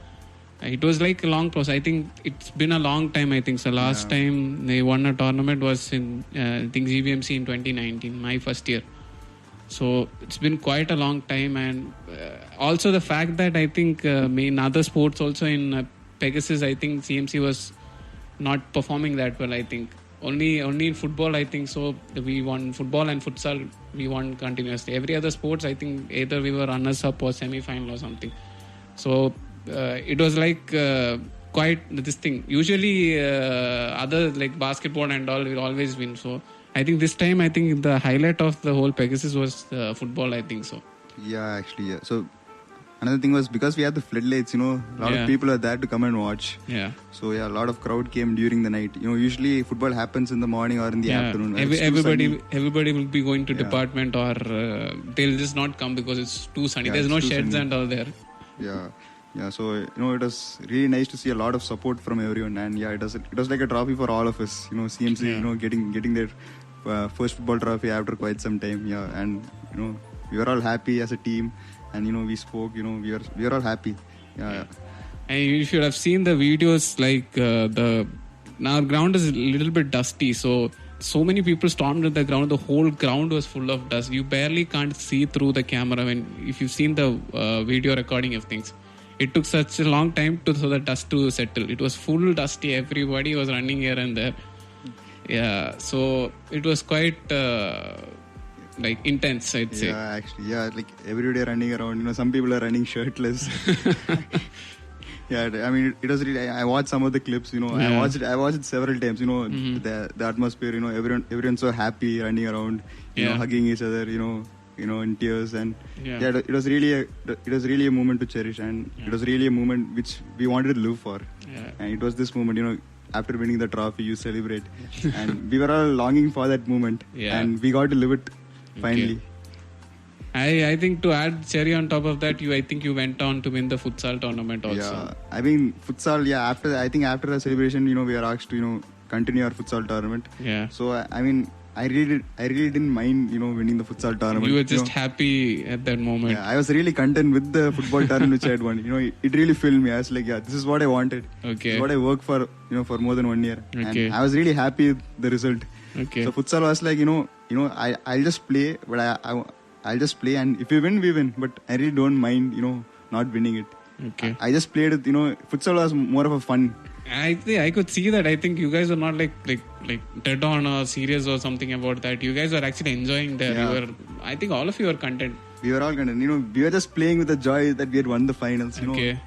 It was like a long process. I think it's been a long time. I think so. Last time they won a tournament was in I think GBMC in 2019, my first year. So it's been quite a long time, and also the fact that I think in other sports also in Pegasus, I think CMC was not performing that well. I think only in football, I think so. We won football and futsal. We won continuously. Every other sports, I think either we were runners up or semi-final or something. So it was like quite this thing. Usually other like basketball and all will always win. So I think this time, I think the highlight of the whole Pegasus was football, I think so. Yeah, actually, yeah. So another thing was because we had the floodlights, a lot of people are there to come and watch. Yeah. So yeah, a lot of crowd came during the night. Usually football happens in the morning or in the afternoon. Everybody will be going to department, or they'll just not come because it's too sunny. There's no sheds sunny. And all there. Yeah, so it was really nice to see a lot of support from everyone, and yeah, it was like a trophy for all of us. CMC, getting their first football trophy after quite some time. Yeah, and we were all happy as a team, and we spoke. We were all happy. Yeah. And you should have seen the videos. Like our ground is a little bit dusty, so many people stormed at the ground. The whole ground was full of dust. You barely can't see through the camera if you've seen the video recording of things. It took such a long time for the dust to settle. It was full dusty. Everybody was running here and there. Yeah, so it was quite intense, I'd say. Yeah, actually, like every day running around. Some people are running shirtless. Yeah, I mean, it was really. I watched some of the clips. I watched it several times. The atmosphere. Everyone's so happy running around. Hugging each other. In tears, and it was really a moment to cherish, and it was really a moment which we wanted to live for. And it was this moment, after winning the trophy, you celebrate, and we were all longing for that moment, and we got to live it finally. I think to add cherry on top of that, I think you went on to win the futsal tournament also. Yeah, I mean futsal. Yeah, after the celebration, we were asked to continue our futsal tournament. Yeah. So I mean, I really didn't mind, winning the futsal tournament. You were just happy at that moment. Yeah, I was really content with the football tournament which I had won. It really filled me. I was like, this is what I wanted. Okay. This is what I worked for, for more than 1 year. Okay. And I was really happy with the result. Okay. So futsal was like, I'll just play, but I'll just play, and if we win, we win. But I really don't mind, not winning it. Okay. I just played it. Futsal was more of a fun. I could see that. I think you guys were not like dead on or serious or something about that. You guys were actually enjoying there. Yeah. I think all of you were content. We were all content. We were just playing with the joy that we had won the finals. Okay.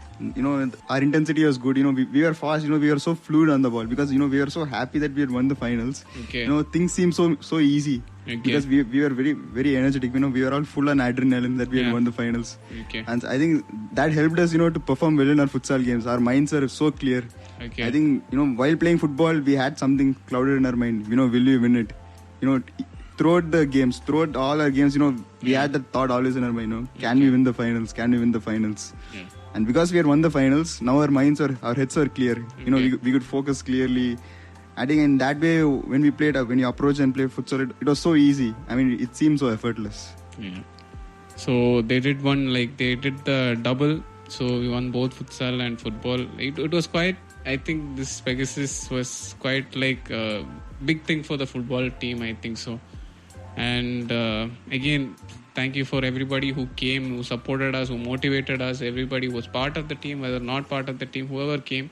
Our intensity was good. We were fast. We were so fluid on the ball because we were so happy that we had won the finals. Okay. Things seemed so easy. Okay. Because we were very, very energetic. We were all full on adrenaline that we had won the finals. Okay. And I think that helped us, to perform well in our futsal games. Our minds are so clear. Okay. I think, while playing football, we had something clouded in our mind. Will we win it? Throughout all our games, we had that thought always in our mind. Can we win the finals? Can we win the finals? Yeah. And because we had won the finals, now our heads are clear. Okay. We could focus clearly. I think in that way, when you approach and play futsal, it was so easy. I mean, it seemed so effortless. Yeah. So they did the double. So we won both futsal and football. It was quite. I think this Pegasus was quite like a big thing for the football team. I think so. And again, thank you for everybody who came, who supported us, who motivated us. Everybody was part of the team, whether not part of the team, whoever came.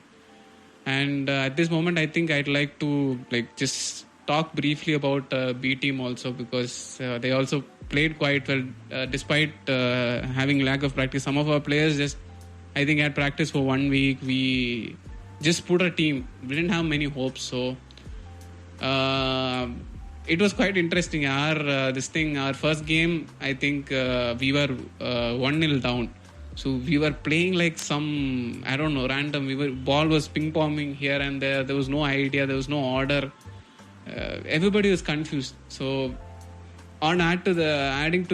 And at this moment, I think I'd like to just talk briefly about B team also, because they also played quite well despite having lack of practice. Some of our players I think had practice for 1 week. We just put a team. We didn't have many hopes, so it was quite interesting. Our first game, I think we were 1-0 down. So we were playing like some, I don't know, random. Ball was ping-ponging here and there. There was no idea. There was no order. Everybody was confused. So adding to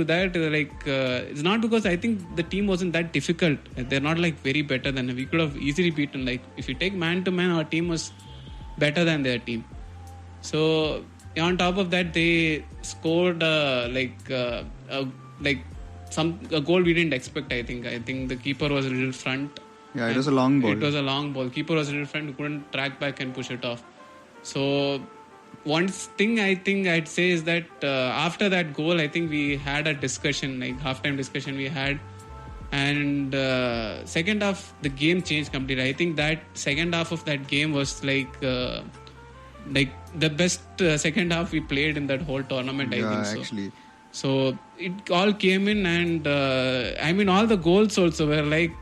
that, it's not because I think the team wasn't that difficult. They're not like very better than, we could have easily beaten. Like if you take man to man, our team was better than their team. So on top of that, they scored a goal we didn't expect. I think the keeper was a little front. Yeah, it was a long ball. It was a long ball. Keeper was a little front, couldn't track back and push it off. So one thing I think I'd say is that after that goal, I think we had a discussion, like halftime discussion we had, and second half the game changed completely. I think that second half of that game was like the best second half we played in that whole tournament. I think so. Actually. So it all came in, and all the goals also were like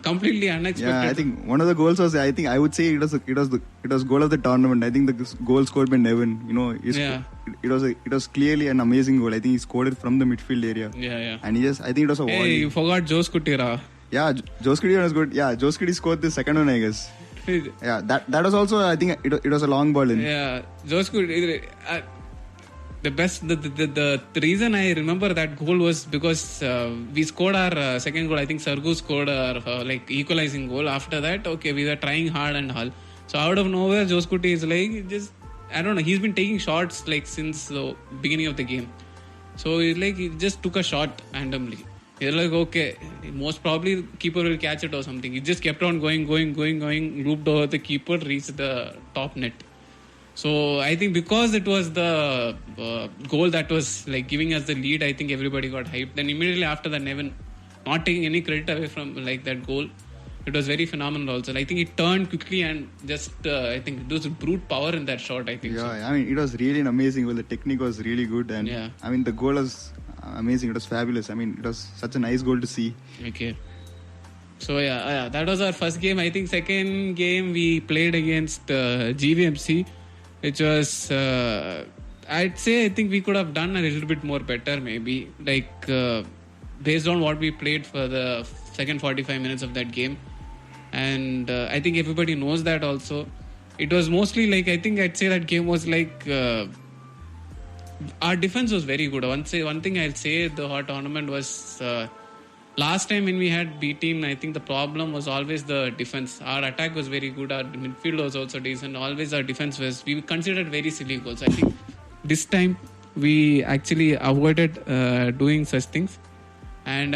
completely unexpected. Yeah, I think one of the goals was, I would say it was goal of the tournament. I think the goal scored by Nevin. It was clearly an amazing goal. I think he scored it from the midfield area. Yeah. And I think it was a volley. Hey, you forgot Jose Kutira. Yeah, Jose Kutira was good. Yeah, Jose Kutira scored the second one, I guess. Yeah, that was also, I think it was a long ball in. Yeah, Jose Kutira. The reason I remember that goal was because we scored our second goal. I think Sargu scored our equalizing goal. After that, we were trying hard and all. So out of nowhere, Jose Kutira is I don't know. He's been taking shots since the beginning of the game. So he just took a shot randomly. He's most probably keeper will catch it or something. He just kept on going, looped over the keeper, reached the top net. So I think because it was the goal that was giving us the lead, I think everybody got hyped. Then immediately after that, Nevin, not taking any credit away from that goal, it was very phenomenal also. I think it turned quickly and just I think it was brute power in that shot. I think. Yeah, it was really an amazing goal. The technique was really good, and the goal was amazing. It was fabulous. It was such a nice goal to see. Okay. So that was our first game. I think second game we played against GVMC. Which was, I'd say, I think we could have done a little bit more better, maybe. Based on what we played for the second 45 minutes of that game. And I think everybody knows that also. It was mostly I think I'd say that game was our defense was very good. One thing I'll say the whole tournament was, last time when we had B team, I think the problem was always the defense. Our attack was very good. Our midfield was also decent. Always our defense we considered very silly goals. I think this time we actually avoided doing such things. And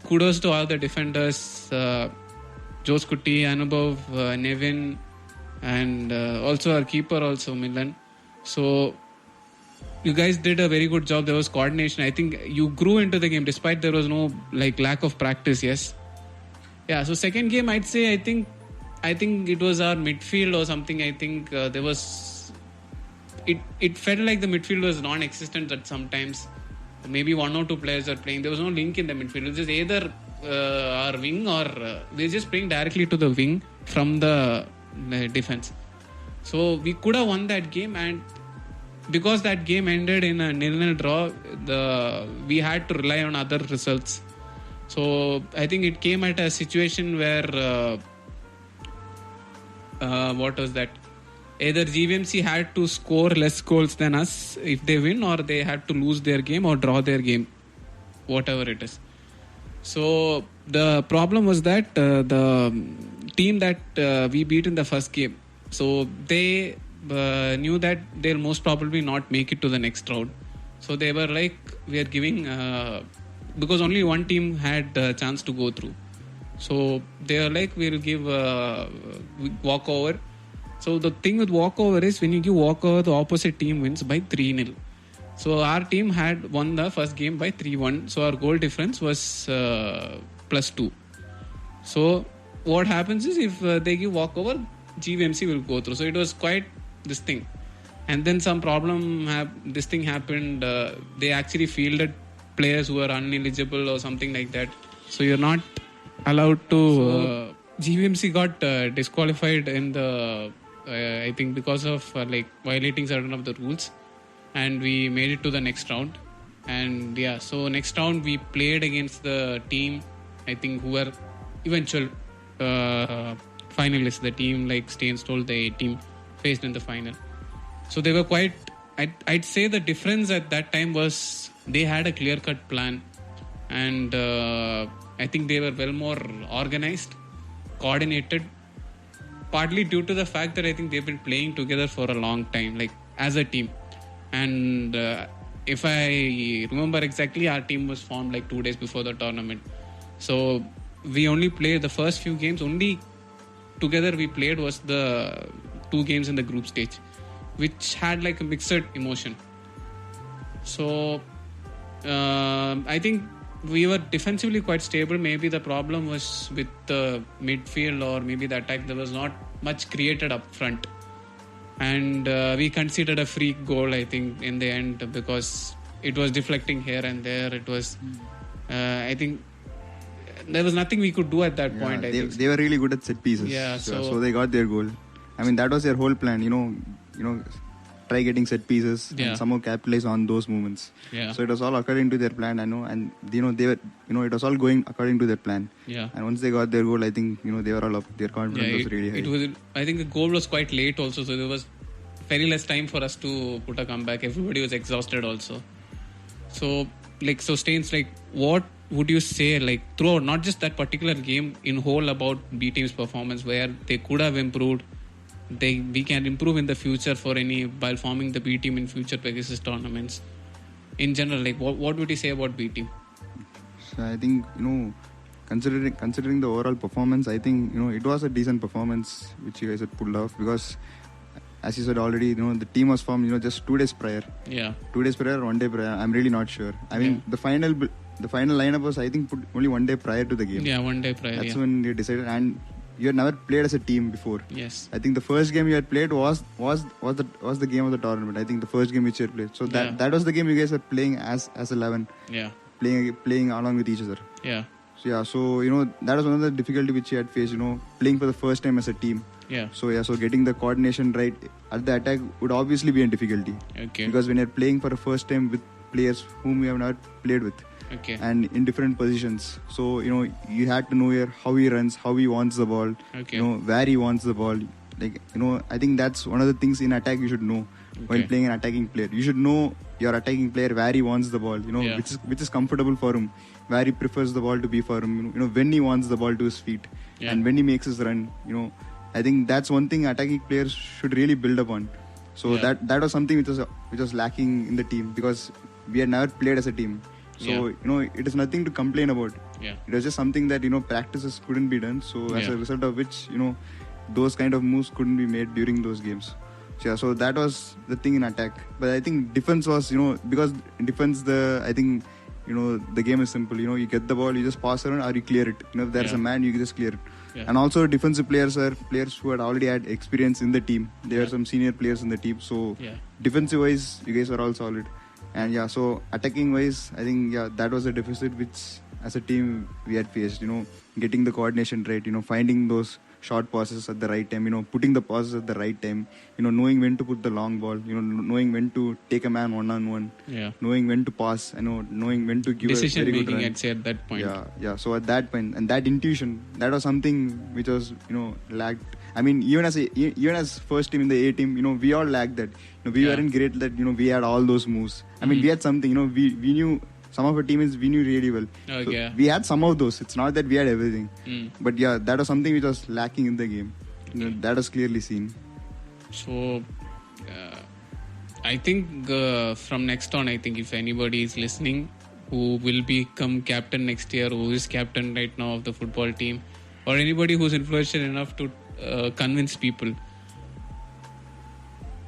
kudos to all the defenders, Jose Kuti, Anubhav, Nevin, and also our keeper also, Milan. So you guys did a very good job. There was coordination. I think you grew into the game despite there was no lack of practice. Yes. Yeah. So second game, I'd say I think it was our midfield or something. I think there was. It felt like the midfield was non-existent at sometimes. Maybe one or two players are playing. There was no link in the midfield. It was just either our wing or they're just playing directly to the wing from the defense. So we could have won that game, and because that game ended in a 0-0 draw, we had to rely on other results. So I think it came at a situation where what was that? Either GVMC had to score less goals than us if they win, or they had to lose their game or draw their game, whatever it is. So the problem was that the team that we beat in the first game, so they knew that they'll most probably not make it to the next round. So they were we are giving because only one team had a chance to go through. So they were we'll give walkover. So the thing with walkover is when you give walkover, the opposite team wins by 3-0. So our team had won the first game by 3-1. So our goal difference was +2. So what happens is if they give walkover, GVMC will go through. So it was quite this thing. And then some problem, this thing happened. They actually fielded players who were uneligible or something like that. So you're not allowed to... GVMC got disqualified in the... I think because of violating certain of the rules. And we made it to the next round. And so next round we played against the team I think, who were eventual finalists. The team like Staines told, the team faced in the final. So they were quite. I'd say the difference at that time was they had a clear-cut plan, and I think they were well more organized, coordinated. Partly due to the fact that I think they've been playing together for a long time, like as a team. And if I remember exactly, our team was formed like 2 days before the tournament. So we only played the first few games. Only together we played was the 2 games in the group stage, which had like a mixed emotion. So I think we were defensively quite stable. Maybe the problem was with the midfield, or maybe the attack. There was not much created up front. And we conceded a free goal, I think, in the end, because it was deflecting here and there. It was, I think, there was nothing we could do at that point. They were really good at set pieces. Yeah, so they got their goal. I mean, that was their whole plan. You know, try getting set pieces and somehow capitalize on those movements. Yeah. So it was all according to their plan, I know, and they were, it was all going according to their plan. Yeah. And once they got their goal, I think, they were all up. Their confidence was really high. It was. I think the goal was quite late also, so there was very less time for us to put a comeback. Everybody was exhausted also. So Staines, what would you say, throughout, not just that particular game, in whole, about B team's performance, where they could have improved? We can improve in the future while forming the B team in future Pegasus tournaments. In general, what would you say about B team? So I think, considering the overall performance, I think, it was a decent performance which you guys had pulled off, because as you said already, the team was formed, just 2 days prior. Yeah. 2 days prior or 1 day prior, I'm really not sure. I mean, the final lineup was, I think, put only 1 day prior to the game. Yeah, 1 day prior. That's when they decided, and you had never played as a team before. Yes. I think the first game you had played was the game of the tournament. I think the first game which you had played. So that was the game you guys were playing as 11. Yeah. Playing along with each other. Yeah. So that was one of the difficulty which you had faced. Playing for the first time as a team. Yeah. So getting the coordination right at the attack would obviously be a difficulty. Okay. Because when you're playing for the first time with players whom you have not played with. Okay. And in different positions. So, you had to know how he runs, how he wants the ball, okay. Where he wants the ball. I think that's one of the things in attack you should know when playing an attacking player. You should know your attacking player where he wants the ball, which is comfortable for him, where he prefers the ball to be for him, when he wants the ball to his feet, and when he makes his run, I think that's one thing attacking players should really build upon. So that was something which was lacking in the team, because we had never played as a team. So, it is nothing to complain about. Yeah. It was just something that, practices couldn't be done. So, as a result of which, those kind of moves couldn't be made during those games. So that was the thing in attack. But I think defense was, because defense, I think, the game is simple. You get the ball, you just pass around, or you clear it. If there's a man, you just clear it. Yeah. And also defensive players are players who had already had experience in the team. There are some senior players in the team. So, defensive wise, you guys are all solid. And so attacking wise, I think that was a deficit which as a team we had faced. Getting the coordination right, finding those short passes at the right time, putting the passes at the right time, knowing when to put the long ball, knowing when to take a man one-on-one, knowing when to pass, knowing when to give decision a very making, good run. I'd say, at that point. Yeah. So at that point, and that intuition, that was something which was, lacked. I mean, even as first team in the A team, we all lacked that. We weren't great that, we had all those moves. I mean, we had something, we knew, some of our teammates we knew really well. Okay. So we had some of those. It's not that we had everything. But that was something which was lacking in the game. That was clearly seen. So, I think from next on, I think if anybody is listening who will become captain next year, who is captain right now of the football team, or anybody who's influential enough to convince people.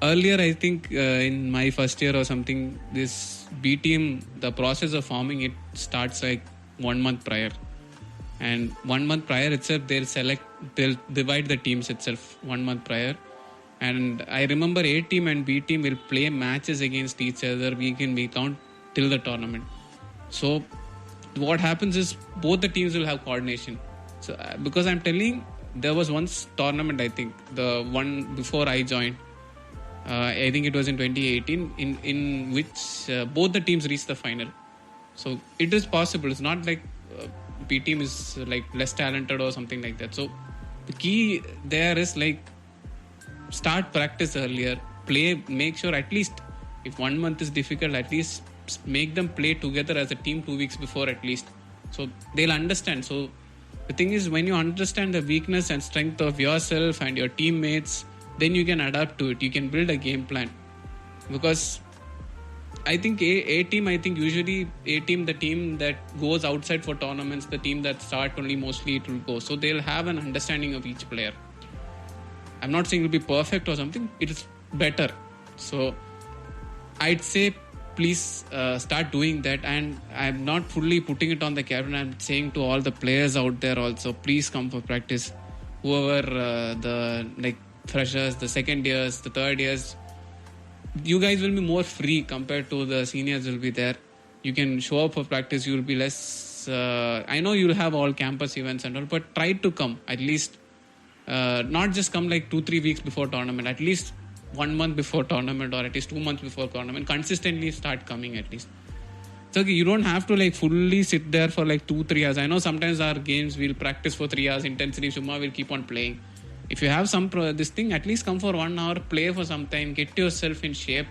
Earlier, I think in my first year or something, this B team, the process of forming it starts 1 month prior. And 1 month prior itself, they'll divide the teams itself 1 month prior. And I remember A team and B team will play matches against each other week in, week out till the tournament. So what happens is both the teams will have coordination. So because I'm telling, there was once tournament, I think, the one before I joined. I think it was in 2018, in which both the teams reached the final. So it is possible. It's not like B team is like less talented or something like that. So the key there is like start practice earlier, make sure at least if 1 month is difficult, at least make them play together as a team 2 weeks before at least, so they'll understand. So the thing is, when you understand the weakness and strength of yourself and your teammates, then you can adapt to it, you can build a game plan. Because I think usually the team that goes outside for tournaments, the team that start only, mostly it will go, so they'll have an understanding of each player. I'm not saying it will be perfect or something, it is better. So I'd say please start doing that. And I'm not fully putting it on the captain, I'm saying to all the players out there also, please come for practice. Whoever the like freshers, the second years, the third years, you guys will be more free compared to the seniors will be there. You can show up for practice, you will be less I know you'll have all campus events and all, but try to come at least, not just come like 2-3 weeks before tournament, at least 1 month before tournament, or at least 2 months before tournament. Consistently start coming at least. So okay, you don't have to like fully sit there for like 2-3 hours. I know sometimes our games we'll practice for 3 hours intensely, Shuma will keep on playing. If you have some this thing, at least come for 1 hour, play for some time, get yourself in shape.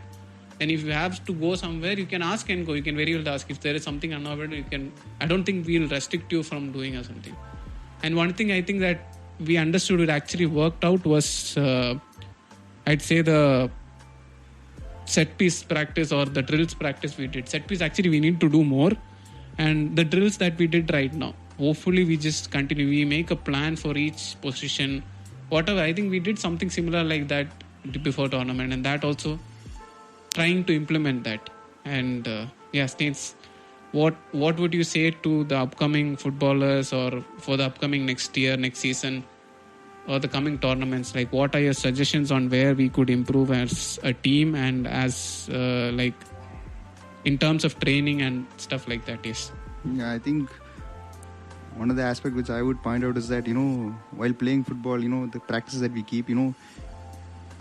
And if you have to go somewhere, you can ask and go. You can very well ask if there is something unavoidable. You can. I don't think we'll restrict you from doing or something. And one thing I think that we understood it actually worked out was, I'd say the set piece practice or the drills practice we did. Set piece actually we need to do more, and the drills that we did right now, hopefully we just continue. We make a plan for each position, whatever. I think we did something similar like that before tournament, and that also trying to implement that. And Staines, what would you say to the upcoming footballers or for the upcoming next year, next season, or the coming tournaments? Like, what are your suggestions on where we could improve as a team and as like in terms of training and stuff like that? Yes. Yeah, I think one of the aspects which I would point out is that, while playing football, the practices that we keep,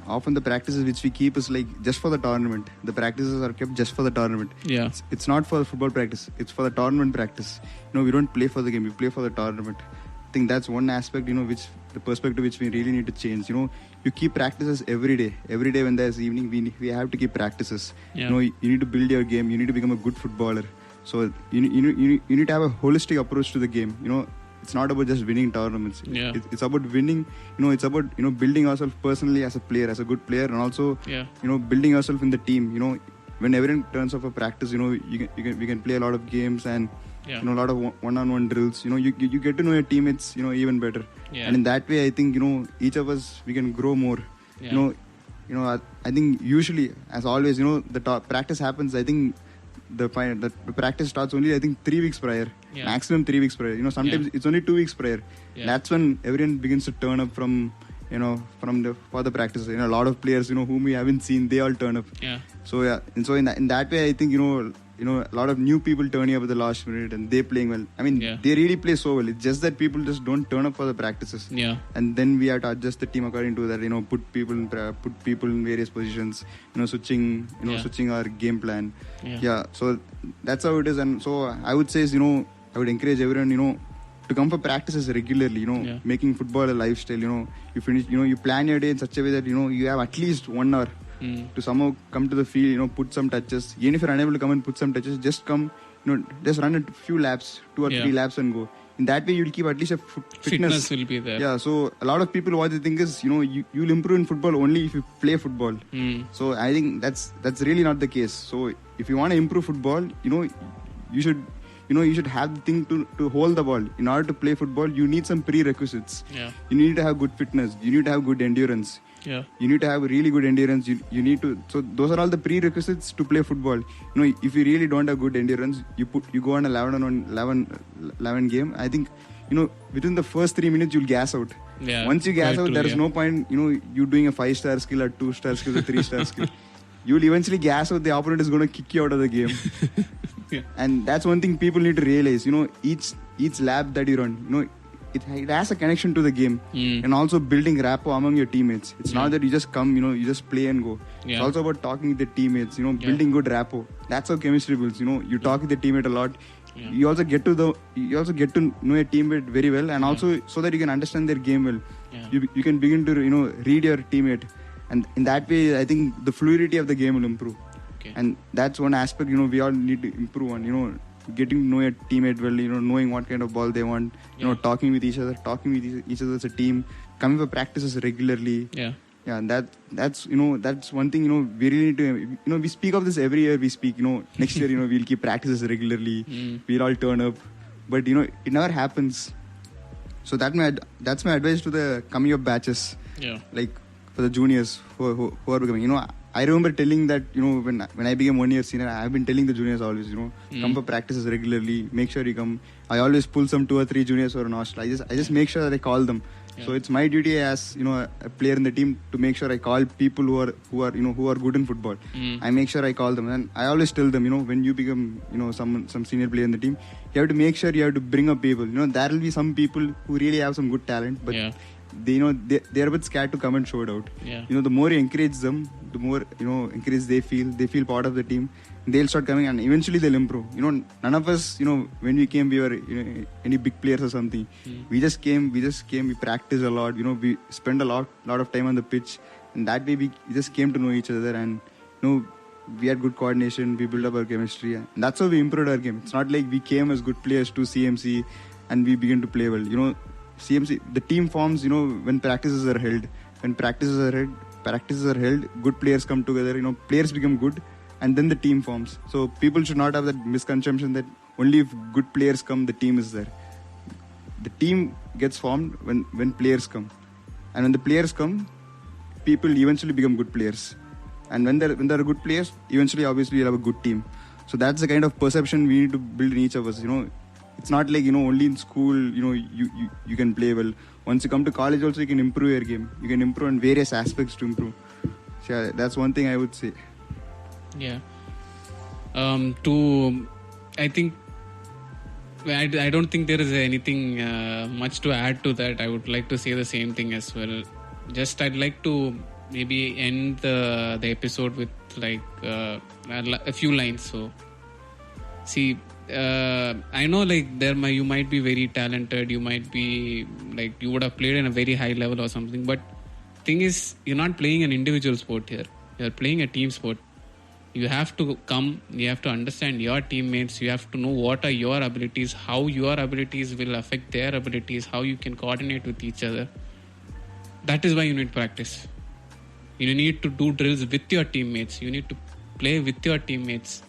often the practices which we keep is like just for the tournament. The practices are kept just for the tournament. Yeah. It's not for the football practice. It's for the tournament practice. We don't play for the game. We play for the tournament. I think that's one aspect, which the perspective which we really need to change. You keep practices every day. Every day when there's evening, we have to keep practices. Yeah. You need to build your game. You need to become a good footballer. So you need to have a holistic approach to the game. It's not about just winning tournaments. Yeah. It's about winning. It's about building ourselves personally as a player, as a good player, and also building yourself in the team. When everyone turns off a practice, we can play a lot of games and a lot of one-on-one drills. You get to know your teammates even better. Yeah. And in that way, I think each of us, we can grow more. Yeah. I think usually, as always, the practice happens. I think the practice starts only 3 weeks prior, maximum 3 weeks prior. Sometimes it's only 2 weeks prior. That's when everyone begins to turn up for the practice. A lot of players whom we haven't seen, they all turn up. So and so in that way, I think a lot of new people turning up at the last minute and they playing well. I mean, they really play so well. It's just that people just don't turn up for the practices. And then we have to adjust the team according to that. Put people in various positions. Switching our game plan. So that's how it is. And so I would say I would encourage everyone to come for practices regularly. Making football a lifestyle. You finish. You plan your day in such a way that you have at least 1 hour. To somehow come to the field, put some touches. Even if you're unable to come and put some touches, just come, just run a few laps, 2 or 3 laps and go. In that way, you'll keep at least a fitness will be there. Yeah, so a lot of people, what they think is, you'll improve in football only if you play football. So I think that's really not the case. So if you want to improve football, you should have the thing to hold the ball. In order to play football, you need some prerequisites. You need to have good fitness. You need to have good endurance. You need to have really good endurance. You need to. So those are all the prerequisites to play football. If you really don't have good endurance, you go on a 11 game. I think within the first 3 minutes you'll gas out. Once you gas out, there is no point you doing a 5-star skill or 2-star skill or 3-star skill. You'll eventually gas out. The opponent is going to kick you out of the game. And that's one thing people need to realize. Each lap that you run, it has a connection to the game. And also building rapport among your teammates. It's not that you just come, you just play and go. It's also about talking with the teammates, building good rapport. That's how chemistry builds. You talk with the teammate a lot, Yeah. You also get to know a teammate very well, and also so that you can understand their game well. Yeah. You can begin to read your teammate, and in that way, I think the fluidity of the game will improve. Okay. And that's one aspect we all need to improve on. Getting to know your teammate well, knowing what kind of ball they want, talking with each other as a team, coming for practices regularly. Yeah, and that's one thing we really need to we speak of this every year. We speak next year we'll keep practices regularly. We'll all turn up, but it never happens. So that's my advice to the coming up batches. Yeah. Like for the juniors who are becoming. I remember telling that when I became 1 year senior, I have been telling the juniors always come for practices regularly. Make sure you come. I always pull some 2 or 3 juniors for an hostel. I just make sure that I call them. Yeah. So it's my duty as a player in the team to make sure I call people who are good in football. I make sure I call them, and I always tell them when you become some senior player in the team, you have to make sure you have to bring up people. There will be some people who really have some good talent, but they're a bit scared to come and show it out. Yeah. The more you encourage them, the more encourage they feel part of the team. They'll start coming, and eventually they'll improve. None of us when we came, we were any big players or something. We just came, we practiced a lot. We spent a lot of time on the pitch, and that way we just came to know each other, and we had good coordination. We built up our chemistry, and that's how we improved our game. It's not like we came as good players to CMC and we began to play well. CMC, the team forms when practices are held. When practices are held, good players come together. Players become good, and then the team forms. So people should not have that misconception that only if good players come, the team is there. The team gets formed when players come, and when the players come, people eventually become good players. And when there are good players, eventually, obviously, you'll have a good team. So that's the kind of perception we need to build in each of us. It's not like only in school you can play well. Once you come to college also, you can improve your game. You can improve on various aspects to improve. So yeah, that's one thing I would say. Yeah. I think I don't think there is anything much to add to that. I would like to say the same thing as well. Just I'd like to maybe end the episode with a few lines. So see, I know you might be very talented, you might be you would have played in a very high level or something, but thing is, you're not playing an individual sport here, you're playing a team sport. You have to come, you have to understand your teammates, you have to know what are your abilities, how your abilities will affect their abilities, how you can coordinate with each other. That is why you need practice. You need to do drills with your teammates, you need to play with your teammates.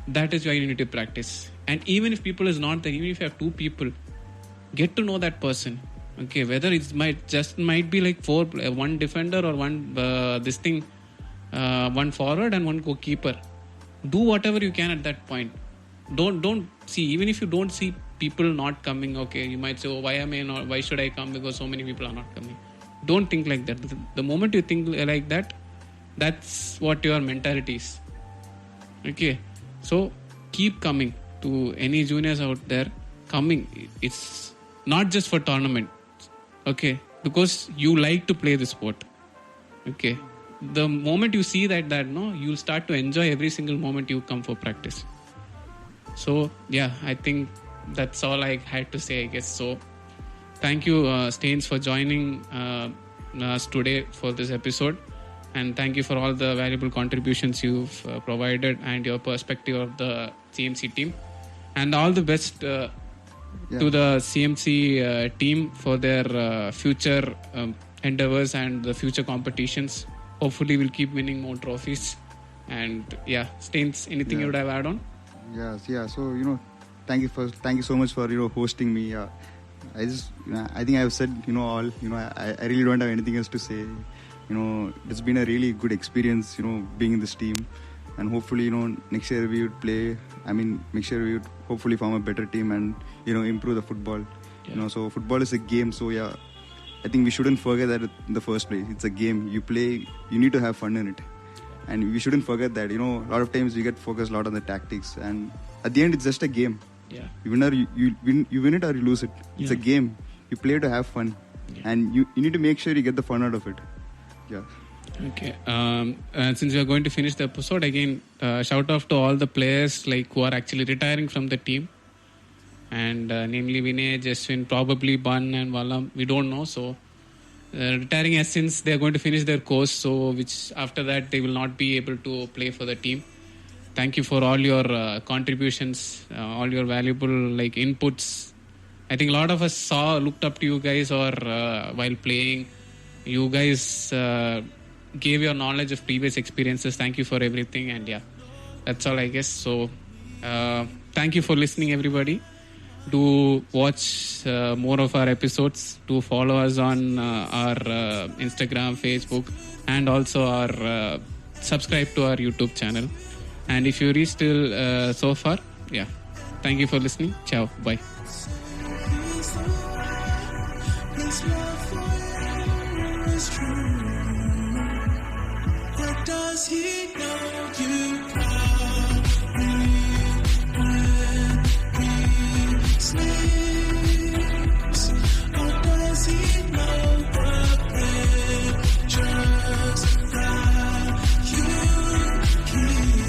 That is why you need to practice. And even if people is not there, even if you have 2 people, get to know that person. Okay, whether it might be like 4, one defender or one one forward and one goalkeeper. Do whatever you can at that point. Don't see, even if you don't see people not coming, okay, you might say, oh, why should I come because so many people are not coming. Don't think like that. The moment you think like that, that's what your mentality is. Okay, so keep coming to any juniors out there. Coming, it's not just for tournament, okay, because you like to play the sport. Okay, the moment you see that you'll start to enjoy every single moment you come for practice. So yeah, I think that's all I had to say, I guess. So thank you, Staines, for joining us today for this episode, and thank you for all the valuable contributions you've provided and your perspective of the CMC team, and all the best to the CMC team for their future endeavors and the future competitions. Hopefully we'll keep winning more trophies. And yeah, Staines, anything you would have add on? Yeah. So thank you so much for hosting me. I think I've said all. I really don't have anything else to say. It's been a really good experience. Being in this team, and hopefully next year we would play. Next year we would hopefully form a better team and improve the football. Yeah. So football is a game. So yeah, I think we shouldn't forget that in the first place. It's a game. You play. You need to have fun in it. And we shouldn't forget that. A lot of times we get focused a lot on the tactics, and at the end it's just a game. Yeah. You win it or you lose it. It's a game. You play to have fun, and you need to make sure you get the fun out of it. Yeah. Okay. Since we are going to finish the episode again, shout out to all the players who are actually retiring from the team, and namely Vinay, Jaswin, probably Ban and Valam. We don't know. So retiring as since they are going to finish their course. So which after that they will not be able to play for the team. Thank you for all your contributions, all your valuable inputs. I think a lot of us looked up to you guys, or while playing, you guys gave your knowledge of previous experiences. Thank you for everything, and yeah, that's all I guess. So thank you for listening, everybody. Do watch more of our episodes. Do follow us on our Instagram, Facebook, and also our subscribe to our YouTube channel. And if you reached till so far, yeah, thank you for listening. Ciao, bye. Does he know you carry when he sleeps? Or does he know the pictures that you keep?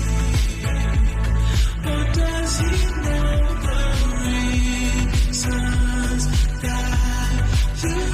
Or does he know the reasons that you